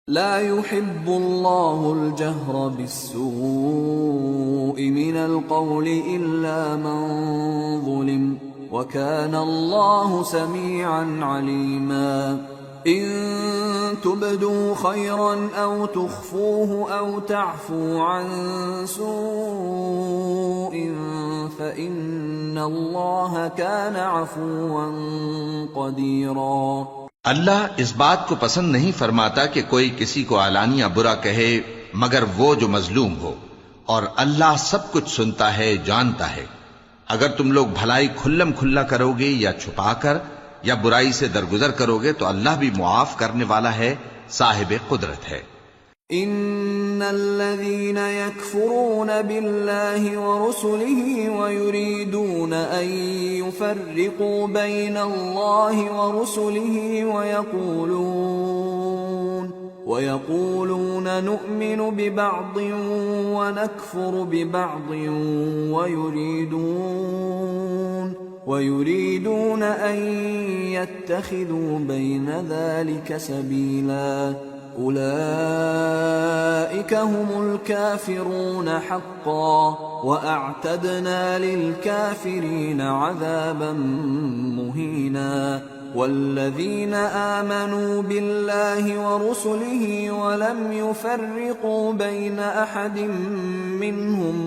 لا يحب الله الجهر بالسوء من القول إلا من ظلم وكان الله سميعا عليما إن تبدوا خيرا أو تخفوه أو تعفو عن سوء فإن الله كان عفوا قديرا۔ اللہ اس بات کو پسند نہیں فرماتا کہ کوئی کسی کو علانیہ برا کہے مگر وہ جو مظلوم ہو، اور اللہ سب کچھ سنتا ہے، جانتا ہے۔ اگر تم لوگ بھلائی کھلم کھلا کرو گے یا چھپا کر یا برائی سے درگزر کرو گے تو اللہ بھی معاف کرنے والا ہے، صاحب قدرت ہے۔ ان الذين يكفرون بالله ورسله ويريدون ان يفرقوا بين الله ورسله ويقولون نؤمن ببعض ونكفر ببعض ويريدون ان يتخذوا بين ذلك سبيلا أولئك هم الكافرون حقا وأعتدنا للكافرين عذابا مهينا۔ والذين آمنوا بالله ورسله ولم يفرقوا بين أحد منهم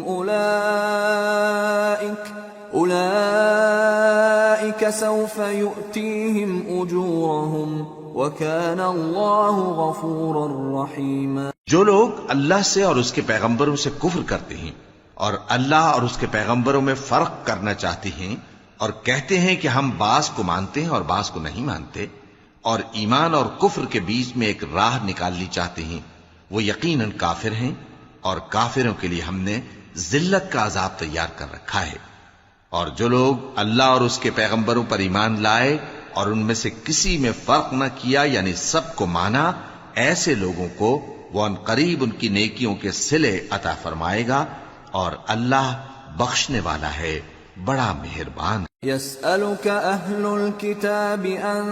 أولئك سوف يؤتيهم أجورهم وَكَانَ اللَّهُ غَفُورًا رَحِيمًا۔ جو لوگ اللہ سے اور اس کے پیغمبروں سے کفر کرتے ہیں اور اللہ اور اس کے پیغمبروں میں فرق کرنا چاہتے ہیں اور کہتے ہیں کہ ہم بعض کو مانتے ہیں اور بعض کو نہیں مانتے، اور ایمان اور کفر کے بیچ میں ایک راہ نکالنی چاہتے ہیں، وہ یقیناً کافر ہیں، اور کافروں کے لیے ہم نے ذلت کا عذاب تیار کر رکھا ہے۔ اور جو لوگ اللہ اور اس کے پیغمبروں پر ایمان لائے اور ان میں سے کسی میں فرق نہ کیا یعنی سب کو مانا، ایسے لوگوں کو وہ ان قریب ان کی نیکیوں کے صلے عطا فرمائے گا، اور اللہ بخشنے والا ہے، بڑا مہربان۔ يسألك أهل الكتاب أن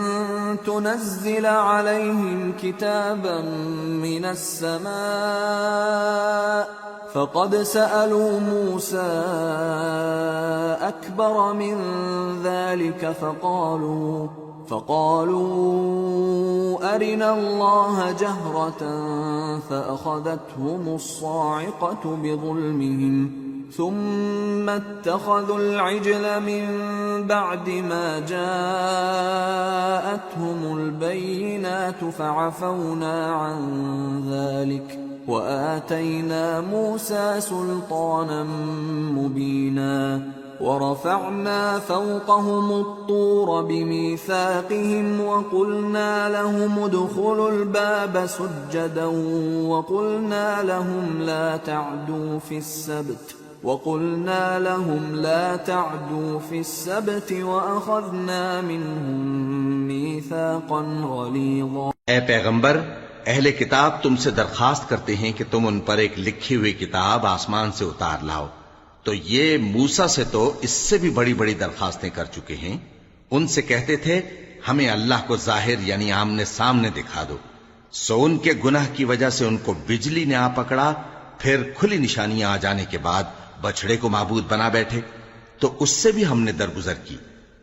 تنزل عليهم كتابا من السماء فقد سألوا موسى أكبر من ذلك فقالوا أرنا الله جهرة فأخذتهم الصاعقة بظلمهم ثم اتخذوا العجل من بعد ما جاءتهم البينات فعفونا عن ذلك وآتينا موسى سلطانا مبينا ورفعنا فوقهم الطور بميثاقهم وقلنا لهم ادخلوا الباب سجدا وقلنا لهم لا تعدوا في السبت وأخذنا منهم ميثاقا غليظا۔ اے پیغمبر، اہل کتاب تم سے درخواست کرتے ہیں کہ تم ان پر ایک لکھی ہوئی کتاب آسمان سے اتار لاؤ، تو یہ موسیٰ سے تو اس سے بھی بڑی بڑی درخواستیں کر چکے ہیں۔ ان سے کہتے تھے ہمیں اللہ کو ظاہر یعنی آمنے سامنے دکھا دو، سو ان کے گناہ کی وجہ سے ان کو بجلی نے آ پکڑا، پھر کھلی نشانیاں آ جانے کے بعد بچڑے کو معبود بنا بیٹھے، تو اس سے بھی ہم نے درگزر کی۔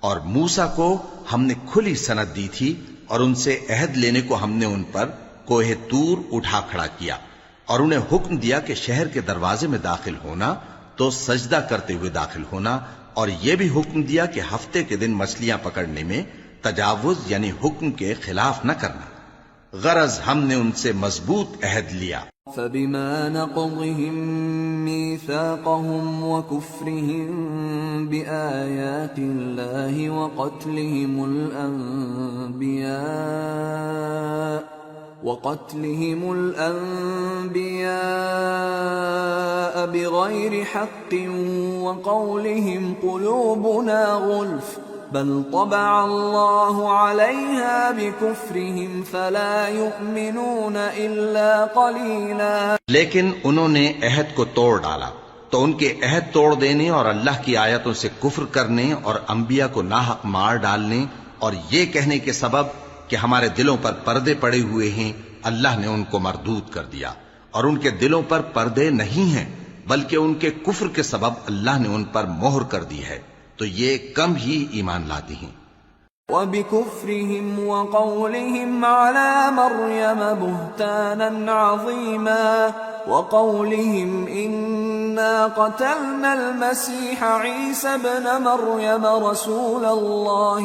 اور موسیٰ کو ہم نے کھلی سند دی تھی، اور ان سے عہد لینے کو ہم نے ان پر کوہ طور اٹھا کھڑا کیا، اور انہیں حکم دیا کہ شہر کے دروازے میں داخل ہونا تو سجدہ کرتے ہوئے داخل ہونا، اور یہ بھی حکم دیا کہ ہفتے کے دن مچھلیاں پکڑنے میں تجاوز یعنی حکم کے خلاف نہ کرنا، غرض ہم نے ان سے مضبوط عہد لیا۔ فبما نقضهم ميثاقهم وكفرهم بآيات الله وقتلهم الأنبياء بغير حق وقولهم قلوبنا غلف بل طبع الله عليها بكفرهم فلا يؤمنون إلا قليلا۔ لیکن انہوں نے عہد کو توڑ ڈالا، تو ان کے عہد توڑ دینے اور اللہ کی آیتوں سے کفر کرنے اور انبیاء کو ناحق مار ڈالنے اور یہ کہنے کے سبب کہ ہمارے دلوں پر پردے پڑے ہوئے ہیں اللہ نے ان کو مردود کر دیا، اور ان کے دلوں پر پردے نہیں ہیں، بلکہ ان کے کفر کے سبب اللہ نے ان پر مہر کر دی ہے، تو یہ کم ہی ایمان لاتی ہیں۔ وَبِكُفْرِهِمْ وَقَوْلِهِمْ عَلَى مَرْيَمَ بُهْتَانًا عَظِيمًا وَقَوْلِهِمْ إِنَّا قَتَلْنَا الْمَسِيحَ عِيسَى ابْنَ مَرْيَمَ رَسُولَ اللَّهِ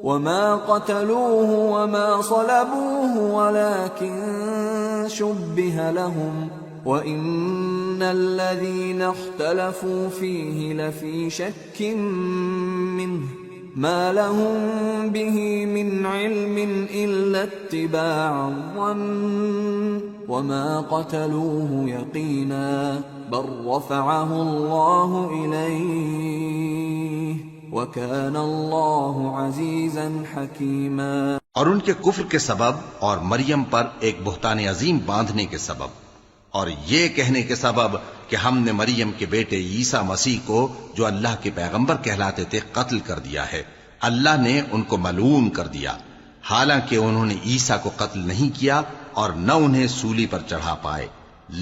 وَمَا قَتَلُوهُ وَمَا صَلَبُوهُ وَلَكِنْ شُبِّهَ لَهُمْ وَإِنَّ الَّذِينَ اخْتَلَفُوا فِيهِ لَفِي شَكٍّ مِّنْهُ مَا لَهُم بِهِ مِنْ عِلْمٍ إِلَّا اتِّبَاعَ الظَّنِّ وَمَا قَتَلُوهُ يَقِينًا بَلْ رَفَعَهُ اللَّهُ إِلَيْهِ وَكَانَ اللَّهُ عَزِيزًا حَكِيمًا۔ اور ان کے کفر کے سبب اور مریم پر ایک بہتان عظیم باندھنے کے سبب اور یہ کہنے کے سبب کہ ہم نے مریم کے بیٹے عیسیٰ مسیح کو جو اللہ کے پیغمبر کہلاتے تھے قتل کر دیا ہے، اللہ نے ان کو ملعون کر دیا، حالانکہ انہوں نے عیسیٰ کو قتل نہیں کیا اور نہ انہیں سولی پر چڑھا پائے،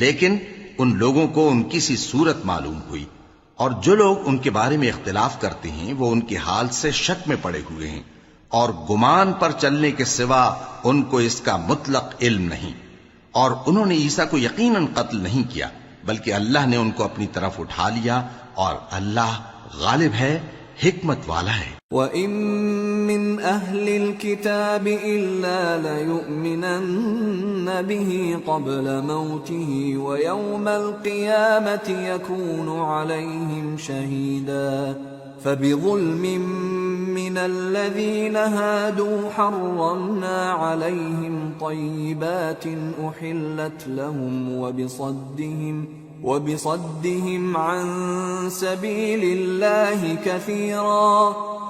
لیکن ان لوگوں کو ان کی سی صورت معلوم ہوئی، اور جو لوگ ان کے بارے میں اختلاف کرتے ہیں وہ ان کے حال سے شک میں پڑے ہوئے ہیں، اور گمان پر چلنے کے سوا ان کو اس کا مطلق علم نہیں، اور انہوں نے عیسیٰ کو یقیناً قتل نہیں کیا بلکہ اللہ نے ان کو اپنی طرف اٹھا لیا، اور اللہ غالب ہے، حکمت والا ہے۔ وَإِن مِّنْ أَهْلِ الْكِتَابِ إِلَّا لَيُؤْمِنَنَّ بِهِ قَبْلَ مَوْتِهِ وَيَوْمَ الْقِيَامَةِ يَكُونُ عَلَيْهِمْ شَهِيدًا فَبِظُلْمٍ مِّنَ الَّذِينَ هَادُوا حَرَّمْنَا عَلَيْهِمْ طَيِّبَاتٍ أُحِلَّتْ لَهُمْ وبصدهم عن سبيل الله كثيرا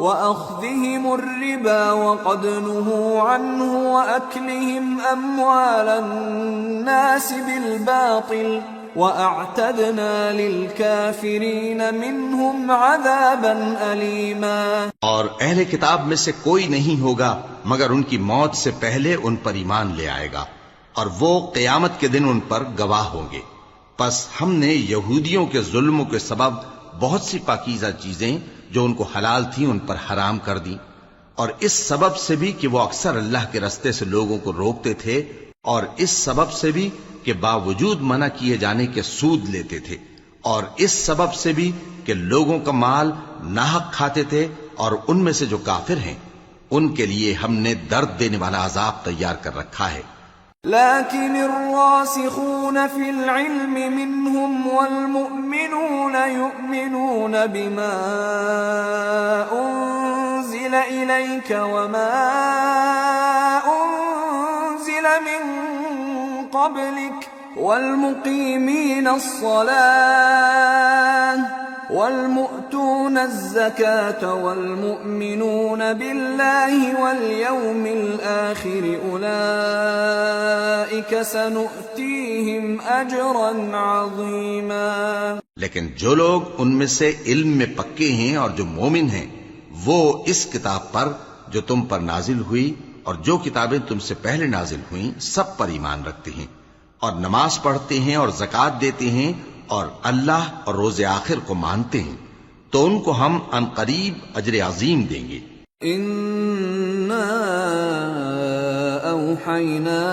وأخذهم الربا وقد نهوا عنه وأكلهم أموال الناس بالباطل وأعتدنا للكافرين منهم عذابا أليما۔ اور اہل کتاب میں سے کوئی نہیں ہوگا مگر ان کی موت سے پہلے ان پر ایمان لے آئے گا، اور وہ قیامت کے دن ان پر گواہ ہوں گے۔ پس ہم نے یہودیوں کے ظلموں کے سبب بہت سی پاکیزہ چیزیں جو ان کو حلال تھیں ان پر حرام کر دیں، اور اس سبب سے بھی کہ وہ اکثر اللہ کے رستے سے لوگوں کو روکتے تھے، اور اس سبب سے بھی کہ باوجود منع کیے جانے کے سود لیتے تھے، اور اس سبب سے بھی کہ لوگوں کا مال ناحق کھاتے تھے، اور ان میں سے جو کافر ہیں ان کے لیے ہم نے درد دینے والا عذاب تیار کر رکھا ہے۔ لكن الراسخون في العلم منهم والمؤمنون يؤمنون بما أنزل إليك وما أنزل من قبلك والمقيمين الصلاة والمؤتون الزكاة والمؤمنون بالله واليوم الآخر أولئك سنؤتيهم أجرا عظيما۔ لیکن جو لوگ ان میں سے علم میں پکے ہیں اور جو مومن ہیں وہ اس کتاب پر جو تم پر نازل ہوئی اور جو کتابیں تم سے پہلے نازل ہوئیں سب پر ایمان رکھتے ہیں اور نماز پڑھتے ہیں اور زکوٰۃ دیتے ہیں اور اللہ اور روز آخر کو مانتے ہیں تو ان کو ہم عنقریب اجر عظیم دیں گے۔ اِنَّا أَوْحَيْنَا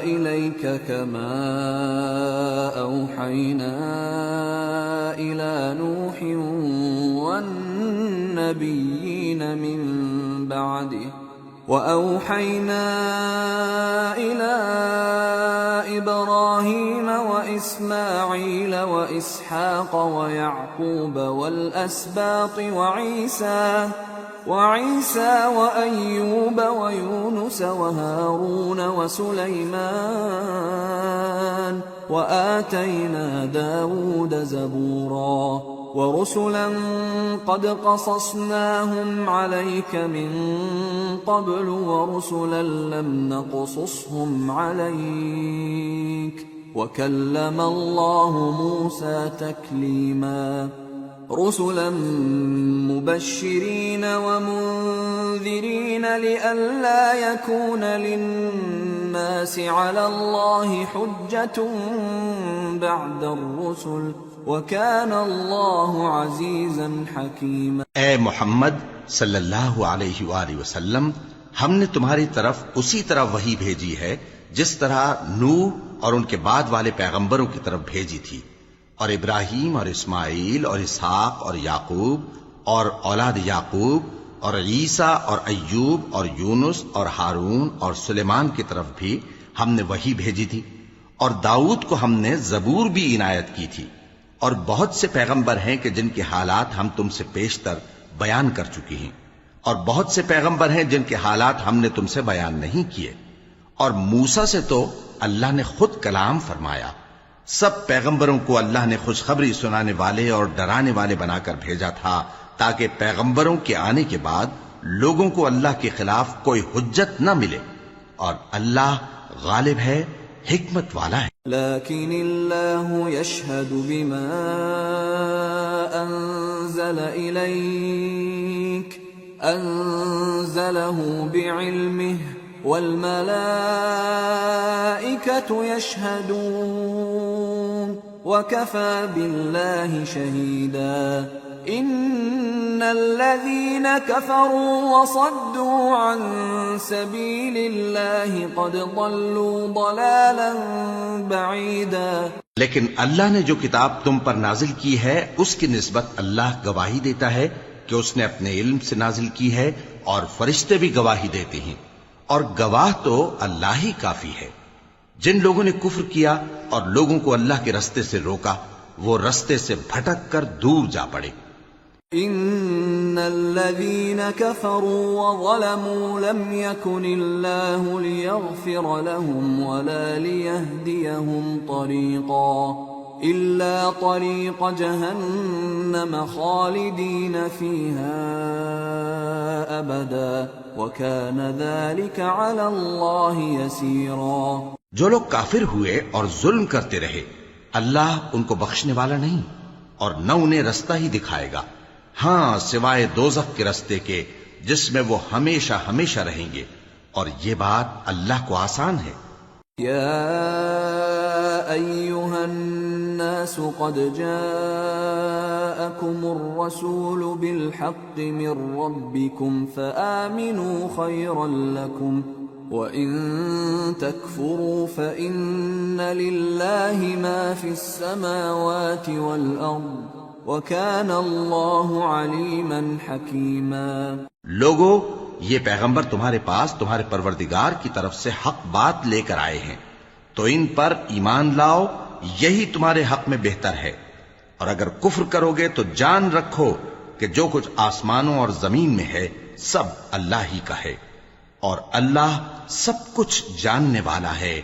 إِلَيْكَ كَمَا أَوْحَيْنَا إِلَى نُوحٍ وَالنَّبِيِّينَ مِن بَعْدِهِ وَأَوْحَيْنَا إِلَى إِبْرَاهِيمَ وَإِسْمَاعِيلَ وَإِسْحَاقَ وَيَعْقُوبَ وَالْأَسْبَاطِ وَعِيسَى وَأَيُّوبَ وَيُونُسَ وَهَارُونَ وَسُلَيْمَانَ وَآتَيْنَا دَاوُودَ زَبُورًا وَرُسُلًا قَدْ قَصَصْنَاهُمْ عَلَيْكَ مِن قَبْلُ وَرُسُلًا لَّمْ نَقْصُصْهُمْ عَلَيْكَ وَكَلَّمَ اللَّهُ مُوسَى تَكْلِيمًا۔ رسلا مبشرين ومنذرين لئلا يكون للناس على الله حجة بعد الرسل وكان الله عزيزا حكيما۔ اے محمد صلی اللہ علیہ وآلہ وسلم، ہم نے تمہاری طرف اسی طرح وحی بھیجی ہے جس طرح نوح اور ان کے بعد والے پیغمبروں کی طرف بھیجی تھی، اور ابراہیم اور اسماعیل اور اسحاق اور یعقوب اور اولاد یعقوب اور عیسیٰ اور ایوب اور یونس اور ہارون اور سلیمان کی طرف بھی ہم نے وحی بھیجی تھی، اور داؤد کو ہم نے زبور بھی عنایت کی تھی، اور بہت سے پیغمبر ہیں کہ جن کے حالات ہم تم سے پیشتر بیان کر چکی ہیں، اور بہت سے پیغمبر ہیں جن کے حالات ہم نے تم سے بیان نہیں کیے، اور موسیٰ سے تو اللہ نے خود کلام فرمایا۔ سب پیغمبروں کو اللہ نے خوشخبری سنانے والے اور ڈرانے والے بنا کر بھیجا تھا تاکہ پیغمبروں کے آنے کے بعد لوگوں کو اللہ کے خلاف کوئی حجت نہ ملے، اور اللہ غالب ہے، حکمت والا ہے۔ لیکن اللہ یشہد بما انزل الیک انزلہ بعلمہ والملائکة يشهدون وكفى بالله شهيدا إن الذين كفروا وصدوا عن سبيل الله قد ضلوا ضلالا بعيدا۔ لیکن اللہ نے جو کتاب تم پر نازل کی ہے اس کی نسبت اللہ گواہی دیتا ہے کہ اس نے اپنے علم سے نازل کی ہے، اور فرشتے بھی گواہی دیتے ہیں، اور گواہ تو اللہ ہی کافی ہے۔ جن لوگوں نے کفر کیا اور لوگوں کو اللہ کے رستے سے روکا، وہ رستے سے بھٹک کر دور جا پڑے۔ ان الذين كفروا وظلموا لم يكن الله ليغفر لهم ولا ليهديهم طريقا إلا طريق جهنم خالدين فيها أبدا وكان ذلك على الله يسيرا۔ جو لوگ کافر ہوئے اور ظلم کرتے رہے، اللہ ان کو بخشنے والا نہیں اور نہ انہیں رستہ ہی دکھائے گا، ہاں سوائے دوزخ کے رستے کے جس میں وہ ہمیشہ ہمیشہ رہیں گے، اور یہ بات اللہ کو آسان ہے۔ یا ایھا الناس قد جاءکم الرسول بالحق من ربکم فآمنوا خیرا لکم وَإِن تَكْفُرُوا فَإِنَّ لِلَّهِ مَا فِي السَّمَاوَاتِ وَالْأَرْضِ وَكَانَ اللَّهُ عَلِيمًا حَكِيمًا۔ لوگو، یہ پیغمبر تمہارے پاس تمہارے پروردگار کی طرف سے حق بات لے کر آئے ہیں، تو ان پر ایمان لاؤ، یہی تمہارے حق میں بہتر ہے، اور اگر کفر کرو گے تو جان رکھو کہ جو کچھ آسمانوں اور زمین میں ہے سب اللہ ہی کا ہے، اور اللہ سب کچھ جاننے والا ہے،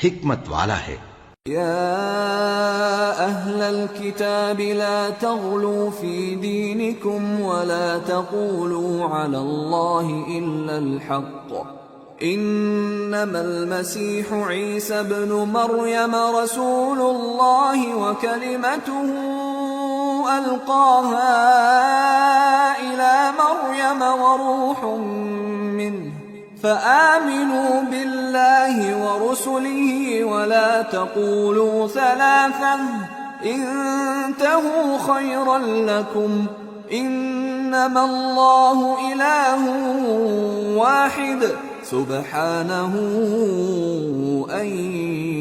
حکمت والا ہے۔ یا اہل الكتاب لا تغلوا في دینکم ولا تقولوا علی اللہ الا الحق انما المسیح عیسی ابن مریم رسول اللہ وکلمته القاها الى مریم وروح منه فآمنوا بالله ورسله ولا تقولوا ثلاثة انتهوا خيرا لكم إنما الله إله واحد سبحانه أن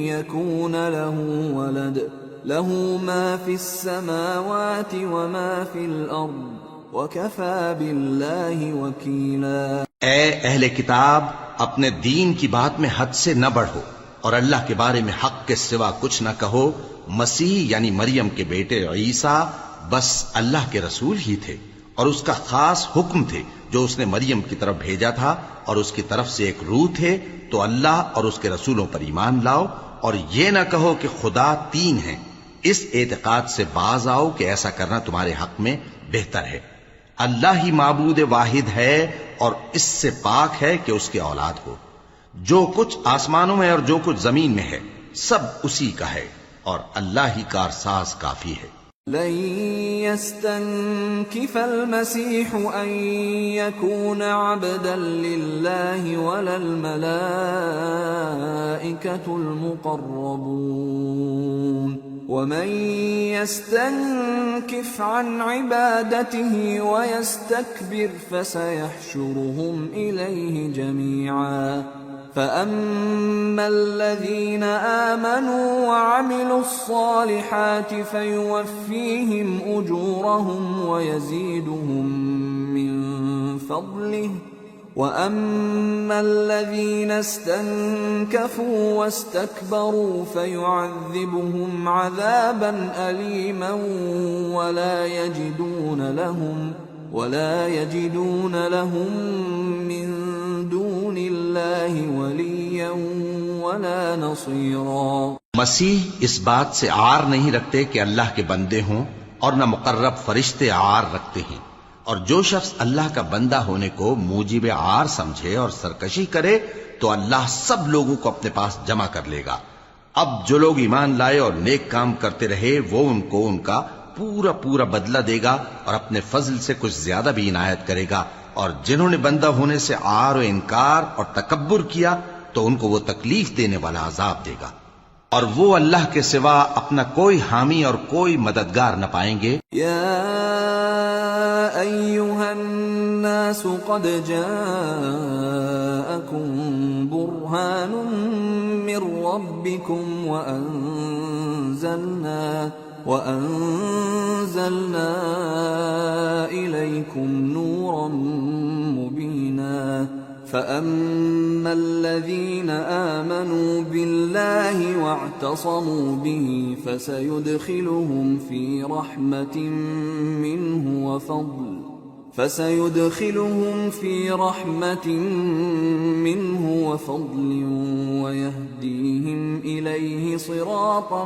يكون له ولد له ما في السماوات وما في الأرض وَكَفَى بِاللَّهِ وَكِيلًا۔ اے اہل کتاب، اپنے دین کی بات میں حد سے نہ بڑھو، اور اللہ کے بارے میں حق کے سوا کچھ نہ کہو۔ مسیح یعنی مریم کے بیٹے عیسیٰ بس اللہ کے رسول ہی تھے، اور اس کا خاص حکم تھے جو اس نے مریم کی طرف بھیجا تھا، اور اس کی طرف سے ایک روح تھے۔ تو اللہ اور اس کے رسولوں پر ایمان لاؤ، اور یہ نہ کہو کہ خدا تین ہیں۔ اس اعتقاد سے باز آؤ کہ ایسا کرنا تمہارے حق میں بہتر ہے۔ اللہ ہی معبود واحد ہے، اور اس سے پاک ہے کہ اس کے اولاد ہو۔ جو کچھ آسمانوں میں اور جو کچھ زمین میں ہے سب اسی کا ہے، اور اللہ ہی کارساز کافی ہے۔ لن يستنكف المسيح أن يكون عبدا لله ولا الملائكة المقربون ومن يستنكف عن عبادته ويستكبر فسيحشرهم إليه جميعا فأما الذين آمنوا وعملوا الصالحات فيوفيهم أجورهم ويزيدهم من فضله وأما الذين استنكفوا واستكبروا فيعذبهم عذابا أليما ولا يجدون لهم من دون الله وليا ولا نصيرا. مسیح اس بات سے عار نہیں رکھتے کہ اللہ کے بندے ہوں اور نہ مقرب فرشتے عار رکھتے ہیں، اور جو شخص اللہ کا بندہ ہونے کو موجب عار سمجھے اور سرکشی کرے تو اللہ سب لوگوں کو اپنے پاس جمع کر لے گا. اب جو لوگ ایمان لائے اور نیک کام کرتے رہے وہ ان کو ان کا پورا پورا بدلہ دے گا اور اپنے فضل سے کچھ زیادہ بھی عنایت کرے گا، اور جنہوں نے بندہ ہونے سے عار و انکار اور تکبر کیا تو ان کو وہ تکلیف دینے والا عذاب دے گا، اور وہ اللہ کے سوا اپنا کوئی حامی اور کوئی مددگار نہ پائیں گے. یا ایھا الناس قد جاءکم برہان من ربکم وأنزلنا إليكم نورا مبينا فأما الذين آمنوا بالله واعتصموا به فسيدخلهم في رحمة منه وفضل ويهديهم إليه صراطا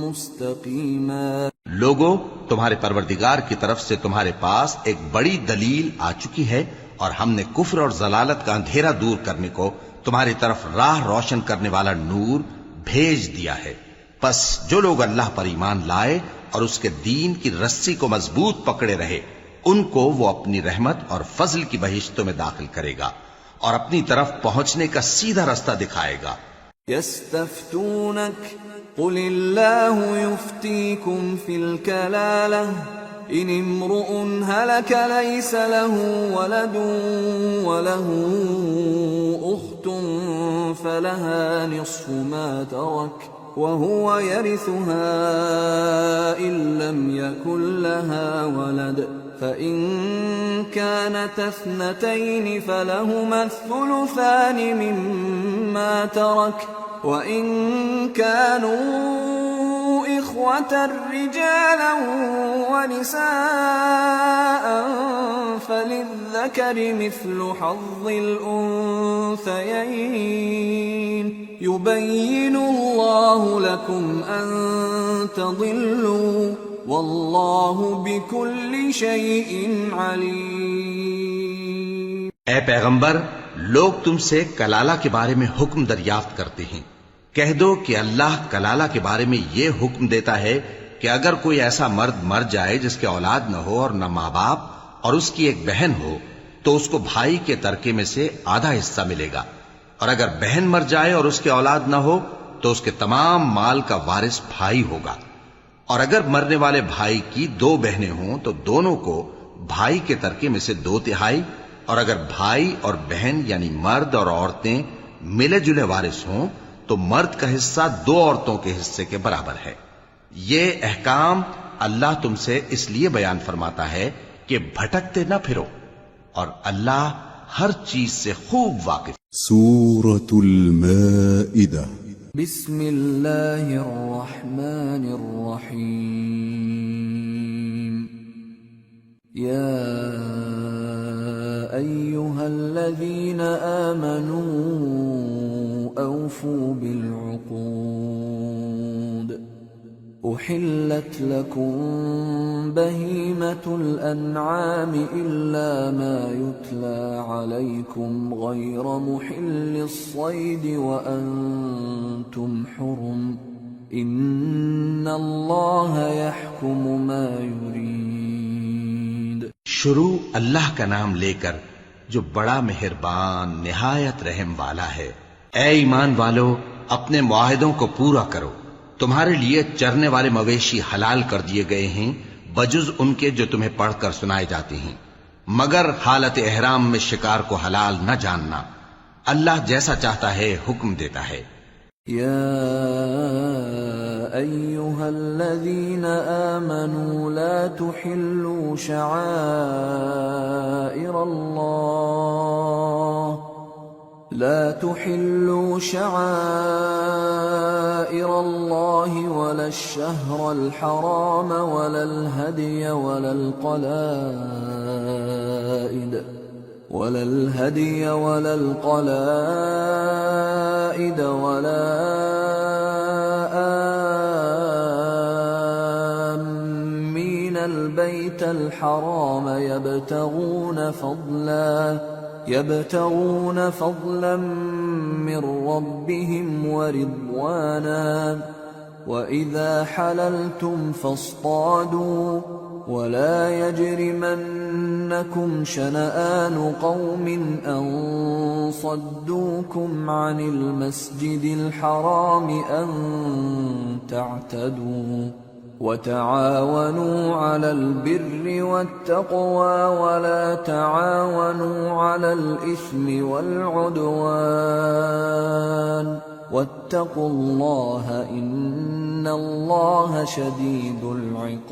مستقيما. لوگو، تمہارے پروردگار کی طرف سے تمہارے پاس ایک بڑی دلیل آ چکی ہے، اور ہم نے کفر اور ضلالت کا اندھیرا دور کرنے کو تمہاری طرف راہ روشن کرنے والا نور بھیج دیا ہے. پس جو لوگ اللہ پر ایمان لائے اور اس کے دین کی رسی کو مضبوط پکڑے رہے ان کو وہ اپنی رحمت اور فضل کی بہشتوں میں داخل کرے گا اور اپنی طرف پہنچنے کا سیدھا رستہ دکھائے گا. يستفتونك قل الله يفتيكم في الكلالة إن امرؤ هلك ليس له ولد وله أخت فلها نصف ما ترك وهو يرثها إن لم يكن لها ولد فإن كانت اثنتين فلهما الثلثان مما ترك وإن كانوا إخوة رجالا ونساء فللذكر مثل حظ الأنثيين يبين الله لكم أن تضلوا واللہ بکل شیء علیم. اے پیغمبر، لوگ تم سے کلالہ کے بارے میں حکم دریافت کرتے ہیں. کہہ دو کہ اللہ کلالہ کے بارے میں یہ حکم دیتا ہے کہ اگر کوئی ایسا مرد مر جائے جس کے اولاد نہ ہو اور نہ ماں باپ اور اس کی ایک بہن ہو تو اس کو بھائی کے ترکے میں سے آدھا حصہ ملے گا، اور اگر بہن مر جائے اور اس کے اولاد نہ ہو تو اس کے تمام مال کا وارث بھائی ہوگا. اور اگر مرنے والے بھائی کی دو بہنیں ہوں تو دونوں کو بھائی کے ترکے میں سے 2/3، اور اگر بھائی اور بہن یعنی مرد اور عورتیں ملے جلے وارث ہوں تو مرد کا حصہ 2 عورتوں کے حصے کے برابر ہے. یہ احکام اللہ تم سے اس لیے بیان فرماتا ہے کہ بھٹکتے نہ پھرو، اور اللہ ہر چیز سے خوب واقف. سورة المائدة. بسم اللہ الرحمن الرحیم. یا ایہا الذین آمنوا اوفوا بالعقود احلت لکم بہیمة الانعام الا ما یتلی علیکم غیر محل الصید وانتم حرم ان اللہ یحکم ما یرید۔ شروع اللہ کا نام لے کر جو بڑا مہربان نہایت رحم والا ہے۔ اے ایمان والو، اپنے معاہدوں کو پورا کرو۔ تمہارے لیے چرنے والے مویشی حلال کر دیے گئے ہیں بجز ان کے جو تمہیں پڑھ کر سنائے جاتے ہیں، مگر حالت احرام میں شکار کو حلال نہ جاننا۔ اللہ جیسا چاہتا ہے حکم دیتا ہے۔ یا ایہا الذین آمنوا لا تحلوا شعائر اللہ ولا الشہر الحرام ولا الہدی ولا القلائد ولا آمین البیت الحرام يبتغون فضلا من ربهم ورضوانا وإذا حللتم فاصطادوا ولا يجرمنكم شنآن قوم أن صدوكم عن المسجد الحرام أن تعتدوا وتعاونوا على البر والتقوى ولا تعاونوا على الإثم والعدوان واتقوا الله إن الله شديد العقاب۔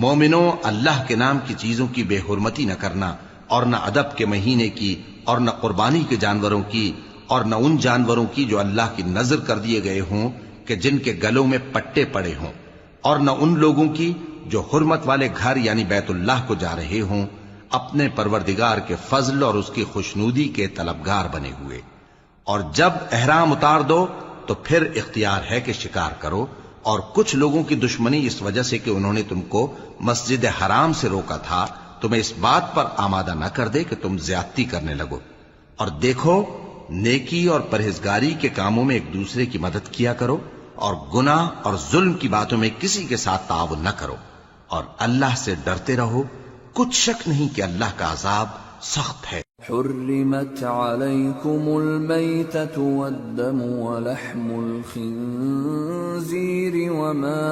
مومنو، اللہ کے نام کی چیزوں کی بے حرمتی نہ کرنا، اور نہ ادب کے مہینے کی، اور نہ قربانی کے جانوروں کی، اور نہ ان جانوروں کی جو اللہ کی نذر کر دیے گئے ہوں کہ جن کے گلوں میں پٹے پڑے ہوں، اور نہ ان لوگوں کی جو حرمت والے گھر یعنی بیت اللہ کو جا رہے ہوں اپنے پروردگار کے فضل اور اس کی خوشنودی کے طلبگار بنے ہوئے۔ اور جب احرام اتار دو تو پھر اختیار ہے کہ شکار کرو، اور کچھ لوگوں کی دشمنی اس وجہ سے کہ انہوں نے تم کو مسجد حرام سے روکا تھا تمہیں اس بات پر آمادہ نہ کر دے کہ تم زیادتی کرنے لگو۔ اور دیکھو، نیکی اور پرہیزگاری کے کاموں میں ایک دوسرے کی مدد کیا کرو، اور گناہ اور ظلم کی باتوں میں کسی کے ساتھ تعاون نہ کرو، اور اللہ سے ڈرتے رہو۔ کچھ شک نہیں کہ اللہ کا عذاب سخت ہے۔ حرمت علیکم المیتۃ والدم ولحم الخنزیر وما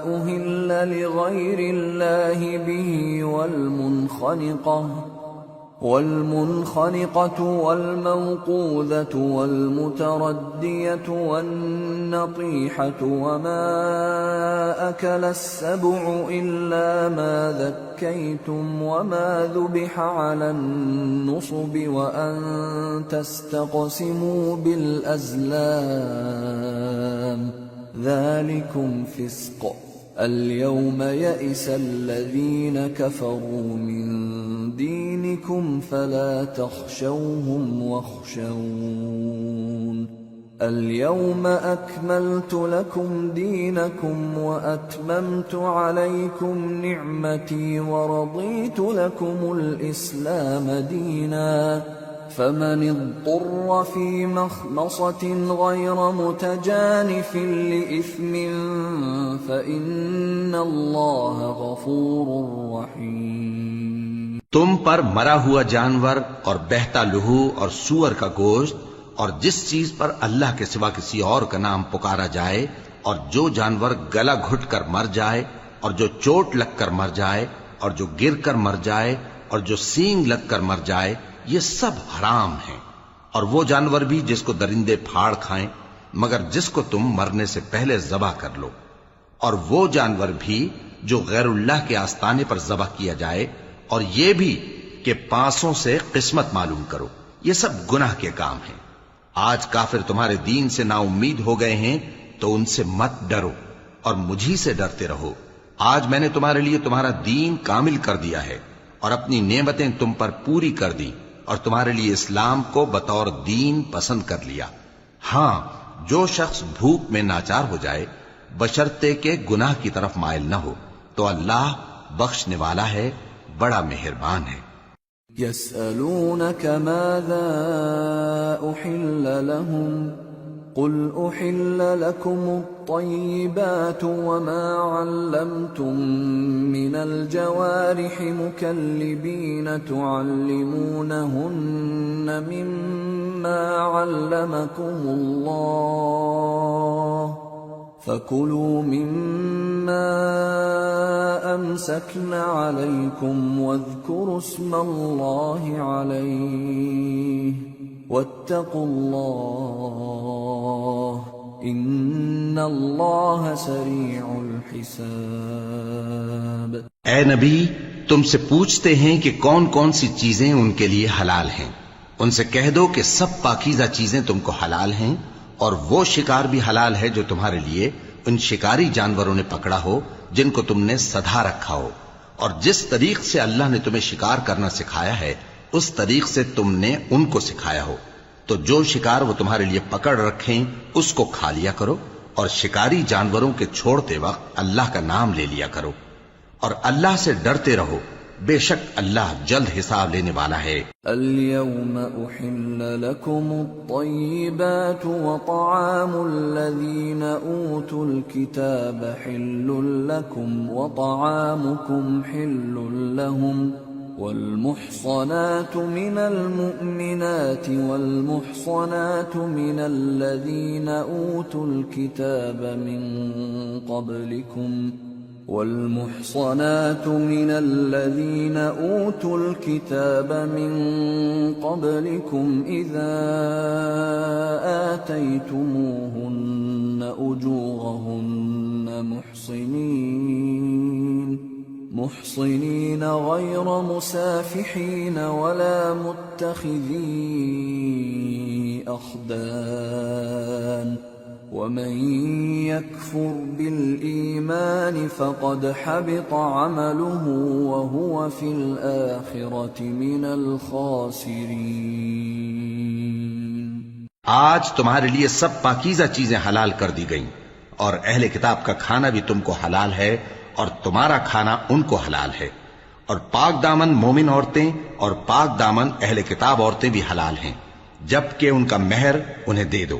أهل لغیر اللہ به والمنخنقة والموقوذة والمتردية والنطيحة وما أكل السبع إلا ما ذكيتم وما ذبح على النصب وأن تستقسموا بالأزلام ذلكم فسق اليوم يئس الذين كفروا من دينكم فلا تخشوهم واخشون اليوم أكملت لكم دينكم وأتممت عليكم نعمتي ورضيت لكم الإسلام دينا فمن اضطر في مخمصة غير متجانف لإثم فإن الله غفور رحيم۔ تم پر مرا ہوا جانور اور بہتا لہو اور سور کا گوشت اور جس چیز پر اللہ کے سوا کسی اور کا نام پکارا جائے، اور جو جانور گلا گھٹ کر مر جائے، اور جو چوٹ لگ کر مر جائے، اور جو گر کر مر جائے، اور جو سینگ لگ کر مر جائے، یہ سب حرام ہیں۔ اور وہ جانور بھی جس کو درندے پھاڑ کھائیں، مگر جس کو تم مرنے سے پہلے ذبح کر لو، اور وہ جانور بھی جو غیر اللہ کے آستانے پر ذبح کیا جائے، اور یہ بھی کہ پانسوں سے قسمت معلوم کرو۔ یہ سب گناہ کے کام ہیں۔ آج کافر تمہارے دین سے نا امید ہو گئے ہیں تو ان سے مت ڈرو اور مجھی سے ڈرتے رہو۔ آج میں نے تمہارے لیے تمہارا دین کامل کر دیا ہے اور اپنی نعمتیں تم پر پوری کر دی، اور تمہارے لیے اسلام کو بطور دین پسند کر لیا۔ ہاں، جو شخص بھوک میں ناچار ہو جائے بشرطے کہ گناہ کی طرف مائل نہ ہو تو اللہ بخشنے والا ہے، بڑا مہربان ہے۔ يسألونك ماذا أحل لهم قل أحل لكم الطيبات وما علمتم من الجوارح مكلبين تعلمونهن مما علمكم الله فكلوا مما أمسكن عليكم واذكروا اسم الله عليه واتقوا الله إن الله سريع الحساب۔ اے نبی، تم سے پوچھتے ہیں کہ کون کون سی چیزیں ان کے لیے حلال ہیں۔ ان سے کہہ دو کہ سب پاکیزہ چیزیں تم کو حلال ہیں، اور وہ شکار بھی حلال ہے جو تمہارے لیے ان شکاری جانوروں نے پکڑا ہو جن کو تم نے سدھا رکھا ہو، اور جس طریق سے اللہ نے تمہیں شکار کرنا سکھایا ہے اس طریق سے تم نے ان کو سکھایا ہو، تو جو شکار وہ تمہارے لیے پکڑ رکھیں اس کو کھا لیا کرو، اور شکاری جانوروں کے چھوڑتے وقت اللہ کا نام لے لیا کرو، اور اللہ سے ڈرتے رہو، بے شک اللہ جلد حساب لینے والا ہے۔ اليوم أحل لكم الطيبات وطعام الذين أوتوا الكتاب حل لكم وطعامكم حل لهم والمحصنات من المؤمنات والمحصنات من الذين أوتوا الكتاب من قبلكم والمحصنات من الذين أوتوا الكتاب من قبلكم إذا آتيتموهن أجورهن محصنين غير مسافحين ولا متخذي أخدان ومن يكفر بالإيمان فقد حبط عمله وهو في الآخرة من الخاسرين۔ آج تمہارے لیے سب پاکیزہ چیزیں حلال کر دی گئیں، اور اہل کتاب کا کھانا بھی تم کو حلال ہے اور تمہارا کھانا ان کو حلال ہے، اور پاک دامن مومن عورتیں اور پاک دامن اہل کتاب عورتیں بھی حلال ہیں جبکہ ان کا مہر انہیں دے دو،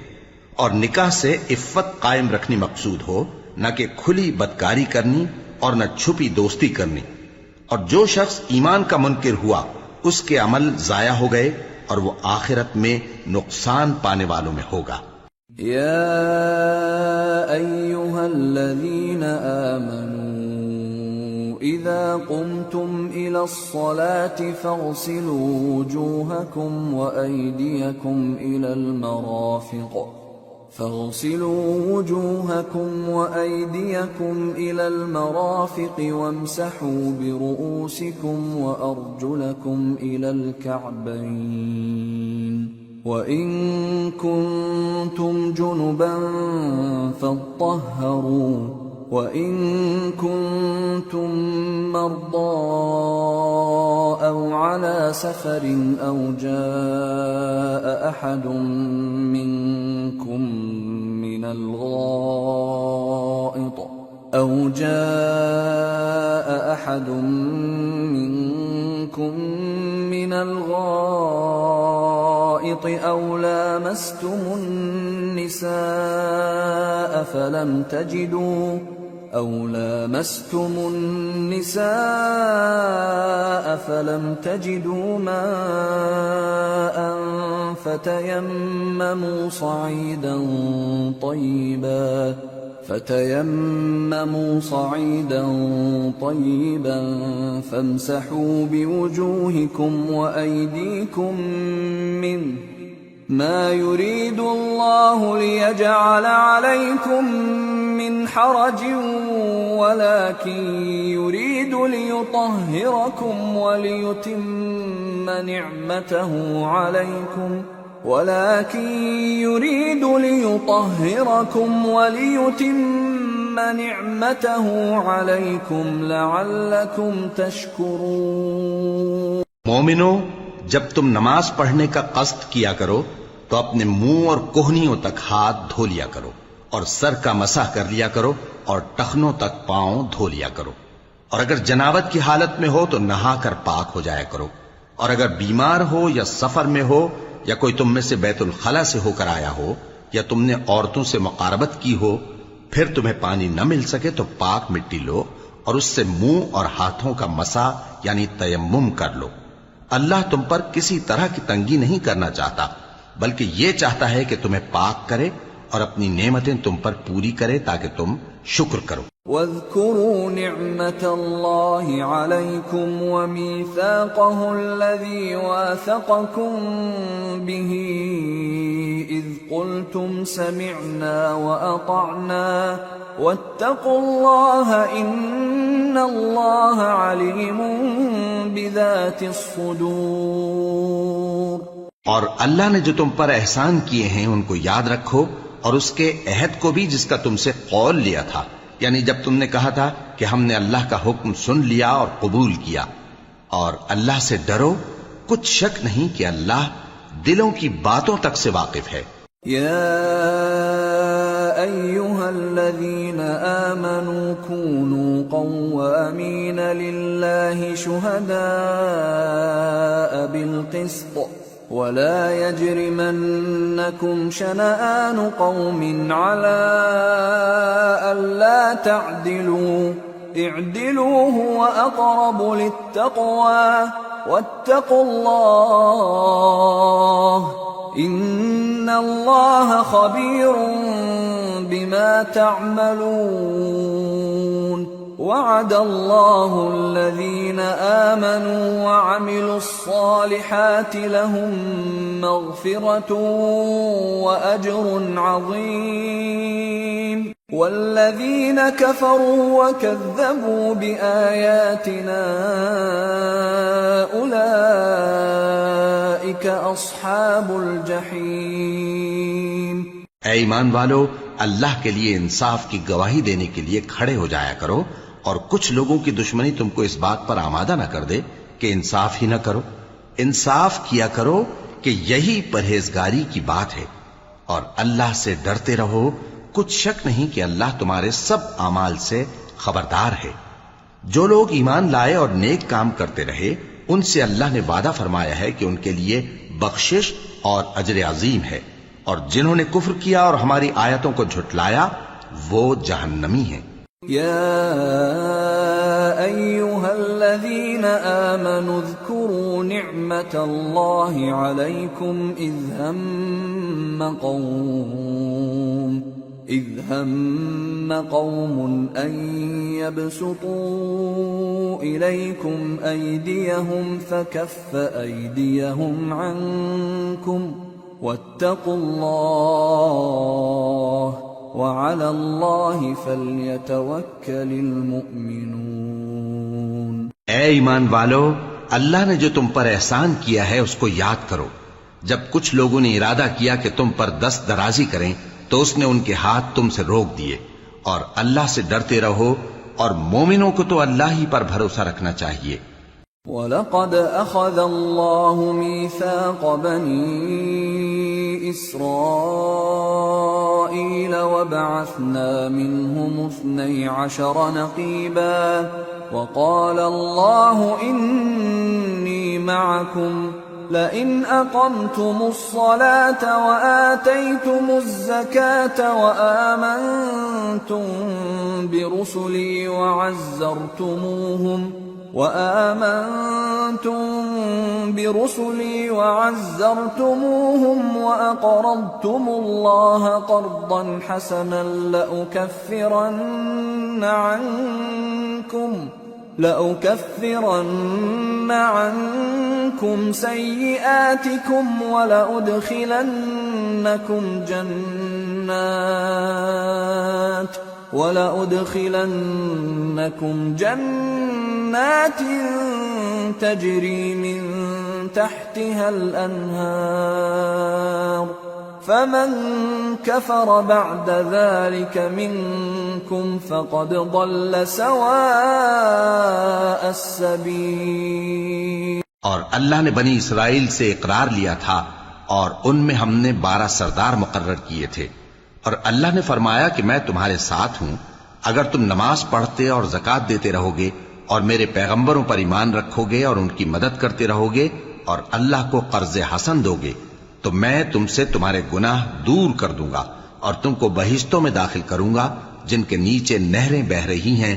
اور نکاح سے عفت قائم رکھنی مقصود ہو، نہ کہ کھلی بدکاری کرنی اور نہ چھپی دوستی کرنی، اور جو شخص ایمان کا منکر ہوا اس کے عمل ضائع ہو گئے اور وہ آخرت میں نقصان پانے والوں میں ہوگا۔ یا ایھا الذین آمنوا اذا قمتم الى الصلاة فاغسلوا وجوهکم وأیدیکم الى المرافق وامسحوا برؤوسكم وأرجلكم إلى الكعبين وإن كنتم جنبا فاطهروا وإن كنتم مرضى أو على سفر أو جاء أحد منكم من الغائط أو لامستم النساء فلم تجدوا ماء فتيمموا صعيدا طيبا فامسحوا بوجوهكم وأيديكم منه ما يريد الله ليجعل عليكم من حرج ولكن يريد ليطهركم وليتم نعمته عليكم لعلكم تشكرون۔ مومنو، جب تم نماز پڑھنے کا قصد کیا کرو تو اپنے منہ اور کوہنیوں تک ہاتھ دھو لیا کرو، اور سر کا مسح کر لیا کرو، اور ٹخنوں تک پاؤں دھو لیا کرو، اور اگر جنابت کی حالت میں ہو تو نہا کر پاک ہو جایا کرو، اور اگر بیمار ہو یا سفر میں ہو یا کوئی تم میں سے بیت الخلا سے ہو کر آیا ہو یا تم نے عورتوں سے مقاربت کی ہو، پھر تمہیں پانی نہ مل سکے تو پاک مٹی لو اور اس سے منہ اور ہاتھوں کا مسا یعنی تیمم کر لو۔ اللہ تم پر کسی طرح کی تنگی نہیں کرنا چاہتا، بلکہ یہ چاہتا ہے کہ تمہیں پاک کرے اور اپنی نعمتیں تم پر پوری کرے تاکہ تم شکر کرو۔ واذكروا نعمة الله عليكم وميثاقه الذي واثقكم به إذ قلتم سمعنا وأطعنا واتقوا الله إن الله عليم بذات الصدور۔ اور اللہ نے جو تم پر احسان کیے ہیں ان کو یاد رکھو، اور اس کے عہد کو بھی جس کا تم سے قول لیا تھا، یعنی جب تم نے کہا تھا کہ ہم نے اللہ کا حکم سن لیا اور قبول کیا، اور اللہ سے ڈرو، کچھ شک نہیں کہ اللہ دلوں کی باتوں تک سے واقف ہے۔ یا ایھا الذین آمنوا کونوا قوامین للہ شہداء بالقسط ولا يجرمنكم شنآن قوم على ألا تعدلوا اعدلوا هو أقرب للتقوى واتقوا الله إن الله خبير بما تعملون۔ وعد الله الذين آمنوا وعملوا الصالحات لهم مغفرة وأجر عظيم، والذين كفروا وكذبوا بآياتنا أولئك أصحاب الجحيم۔ اے ایمان والو، اللہ کے لیے انصاف کی گواہی دینے کے لیے کھڑے ہو جایا کرو، اور کچھ لوگوں کی دشمنی تم کو اس بات پر آمادہ نہ کر دے کہ انصاف ہی نہ کرو۔ انصاف کیا کرو کہ یہی پرہیزگاری کی بات ہے، اور اللہ سے ڈرتے رہو، کچھ شک نہیں کہ اللہ تمہارے سب اعمال سے خبردار ہے۔ جو لوگ ایمان لائے اور نیک کام کرتے رہے، ان سے اللہ نے وعدہ فرمایا ہے کہ ان کے لیے بخشش اور اجر عظیم ہے، اور جنہوں نے کفر کیا اور ہماری آیتوں کو جھٹلایا وہ جہنمی ہیں۔ یا ایھا الذین آمنوا اذکروا نعمت اللہ علیکم اذ ہم قوم ان يبسطوا الیکم ایدیہم فکف ایدیہم عنکم واتقوا اللہ وعلى الله فليتوكل المؤمنون۔ اے ایمان والو، اللہ نے جو تم پر احسان کیا ہے اس کو یاد کرو۔ جب کچھ لوگوں نے ارادہ کیا کہ تم پر دست درازی کریں تو اس نے ان کے ہاتھ تم سے روک دیے، اور اللہ سے ڈرتے رہو، اور مومنوں کو تو اللہ ہی پر بھروسہ رکھنا چاہیے۔ وَلَقَدْ أَخَذَ اللَّهُ مِيثَاقَ بَنِي إِسْرَائِيلَ وَبَعَثْنَا مِنْهُمُ 12 نَقِيبًا وَقَالَ اللَّهُ إِنِّي مَعَكُمْ لئن أقمتم الصلاة وآتيتم الزكاة وآمنتم برسلي وعزرتموهم وأقرضتم الله قرضا حسنا لأكفرن عنكم سيئاتكم ولأدخلنكم جنات تجري من تحتها الأنهار فمن كفر بعد ذلك منكم فقد ضل سواء السبيل۔ اور اللہ نے بنی اسرائیل سے اقرار لیا تھا، اور ان میں ہم نے 12 سردار مقرر کیے تھے، اور اللہ نے فرمایا کہ میں تمہارے ساتھ ہوں اگر تم نماز پڑھتے اور زکوٰۃ دیتے رہو گے اور میرے پیغمبروں پر ایمان رکھو گے اور ان کی مدد کرتے رہو گے اور اللہ کو قرض حسن دو گے، تو میں تم سے تمہارے گناہ دور کر دوں گا اور تم کو بہشتوں میں داخل کروں گا جن کے نیچے نہریں بہ رہی ہیں.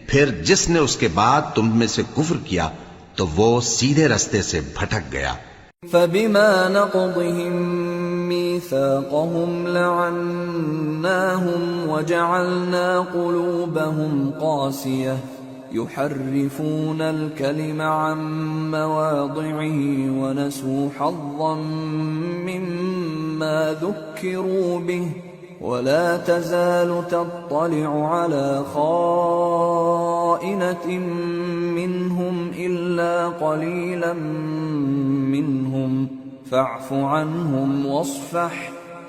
پھر جس نے اس کے بعد تم میں سے کفر کیا تو وہ سیدھے رستے سے بھٹک گیا. فبما نقضهم ميثاقهم لعناهم وجعلنا قلوبهم قاسية يحرفون الكلم عن مواضعه ونسوا حظا مما ذكروا به ولا تزال تطلع على خائنة منهم إلا قليلا منهم فاعف عنهم واصفح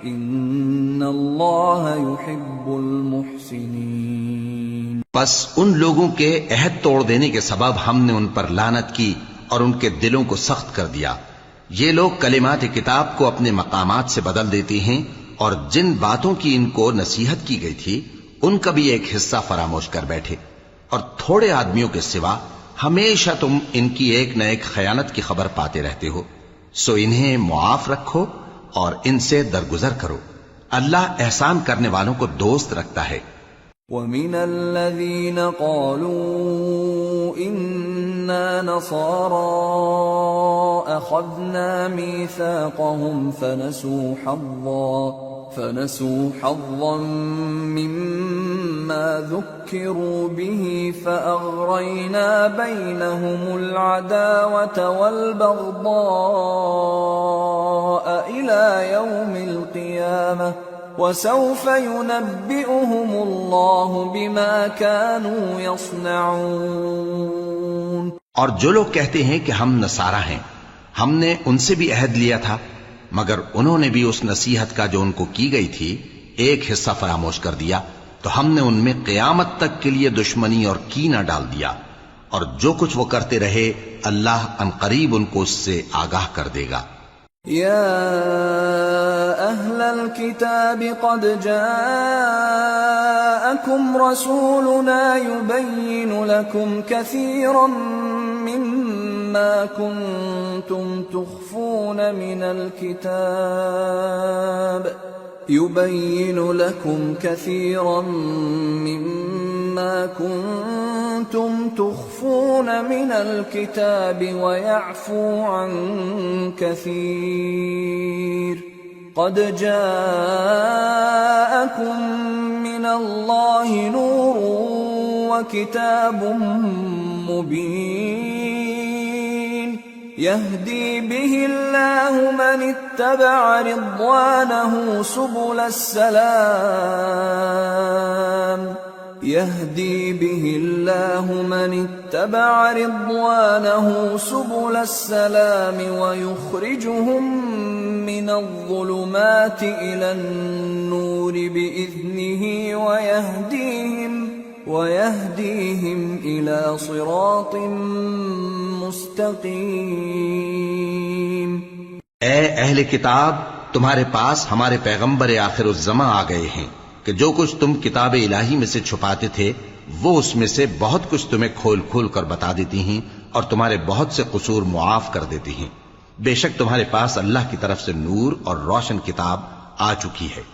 إن الله يحب المحسنين. بس ان لوگوں کے عہد توڑ دینے کے سبب ہم نے ان پر لعنت کی اور ان کے دلوں کو سخت کر دیا. یہ لوگ کلمات کتاب کو اپنے مقامات سے بدل دیتے ہیں اور جن باتوں کی ان کو نصیحت کی گئی تھی ان کا بھی ایک حصہ فراموش کر بیٹھے. اور تھوڑے آدمیوں کے سوا ہمیشہ تم ان کی ایک نہ ایک خیانت کی خبر پاتے رہتے ہو. سو انہیں معاف رکھو اور ان سے درگزر کرو. اللہ احسان کرنے والوں کو دوست رکھتا ہے. وَمِنَ الَّذِينَ قَالُوا إِنَّا نَصَارَىٰ أَخَذْنَا مِيثَاقَهُمْ فنسوا حظا مما ذكروا به فأغرينا بينهم العداوة والبغضاء إلى يوم القيامة وسوف ينبئهم الله بما كانوا يصنعون. اور جو لوگ کہتے ہیں کہ ہم نصارہ ہیں، ہم نے ان سے بھی عہد لیا تھا مگر انہوں نے بھی اس نصیحت کا جو ان کو کی گئی تھی ایک حصہ فراموش کر دیا تو ہم نے ان میں قیامت تک کے لیے دشمنی اور کینہ ڈال دیا. اور جو کچھ وہ کرتے رہے اللہ عنقریب ان کو اس سے آگاہ کر دے گا. يا أهل الكتاب قد جاءكم رسولنا يبين لكم كثيرا مما كنتم تخفون من الكتاب ويعفو عن كثير قد جاءكم من الله نور وكتاب مبين يهدي به الله من اتبع رضوانه سبل السلام ويخرجهم من الظلمات إلى النور بإذنه ويهديهم إلى صراط مستقيم. اے اہل کتاب، تمہارے پاس ہمارے پیغمبر آخر الزماں آ گئے ہیں کہ جو کچھ تم کتاب الہی میں سے چھپاتے تھے وہ اس میں سے بہت کچھ تمہیں کھول کھول کر بتا دیتی ہیں اور تمہارے بہت سے قصور معاف کر دیتی ہیں. بے شک تمہارے پاس اللہ کی طرف سے نور اور روشن کتاب آ چکی ہے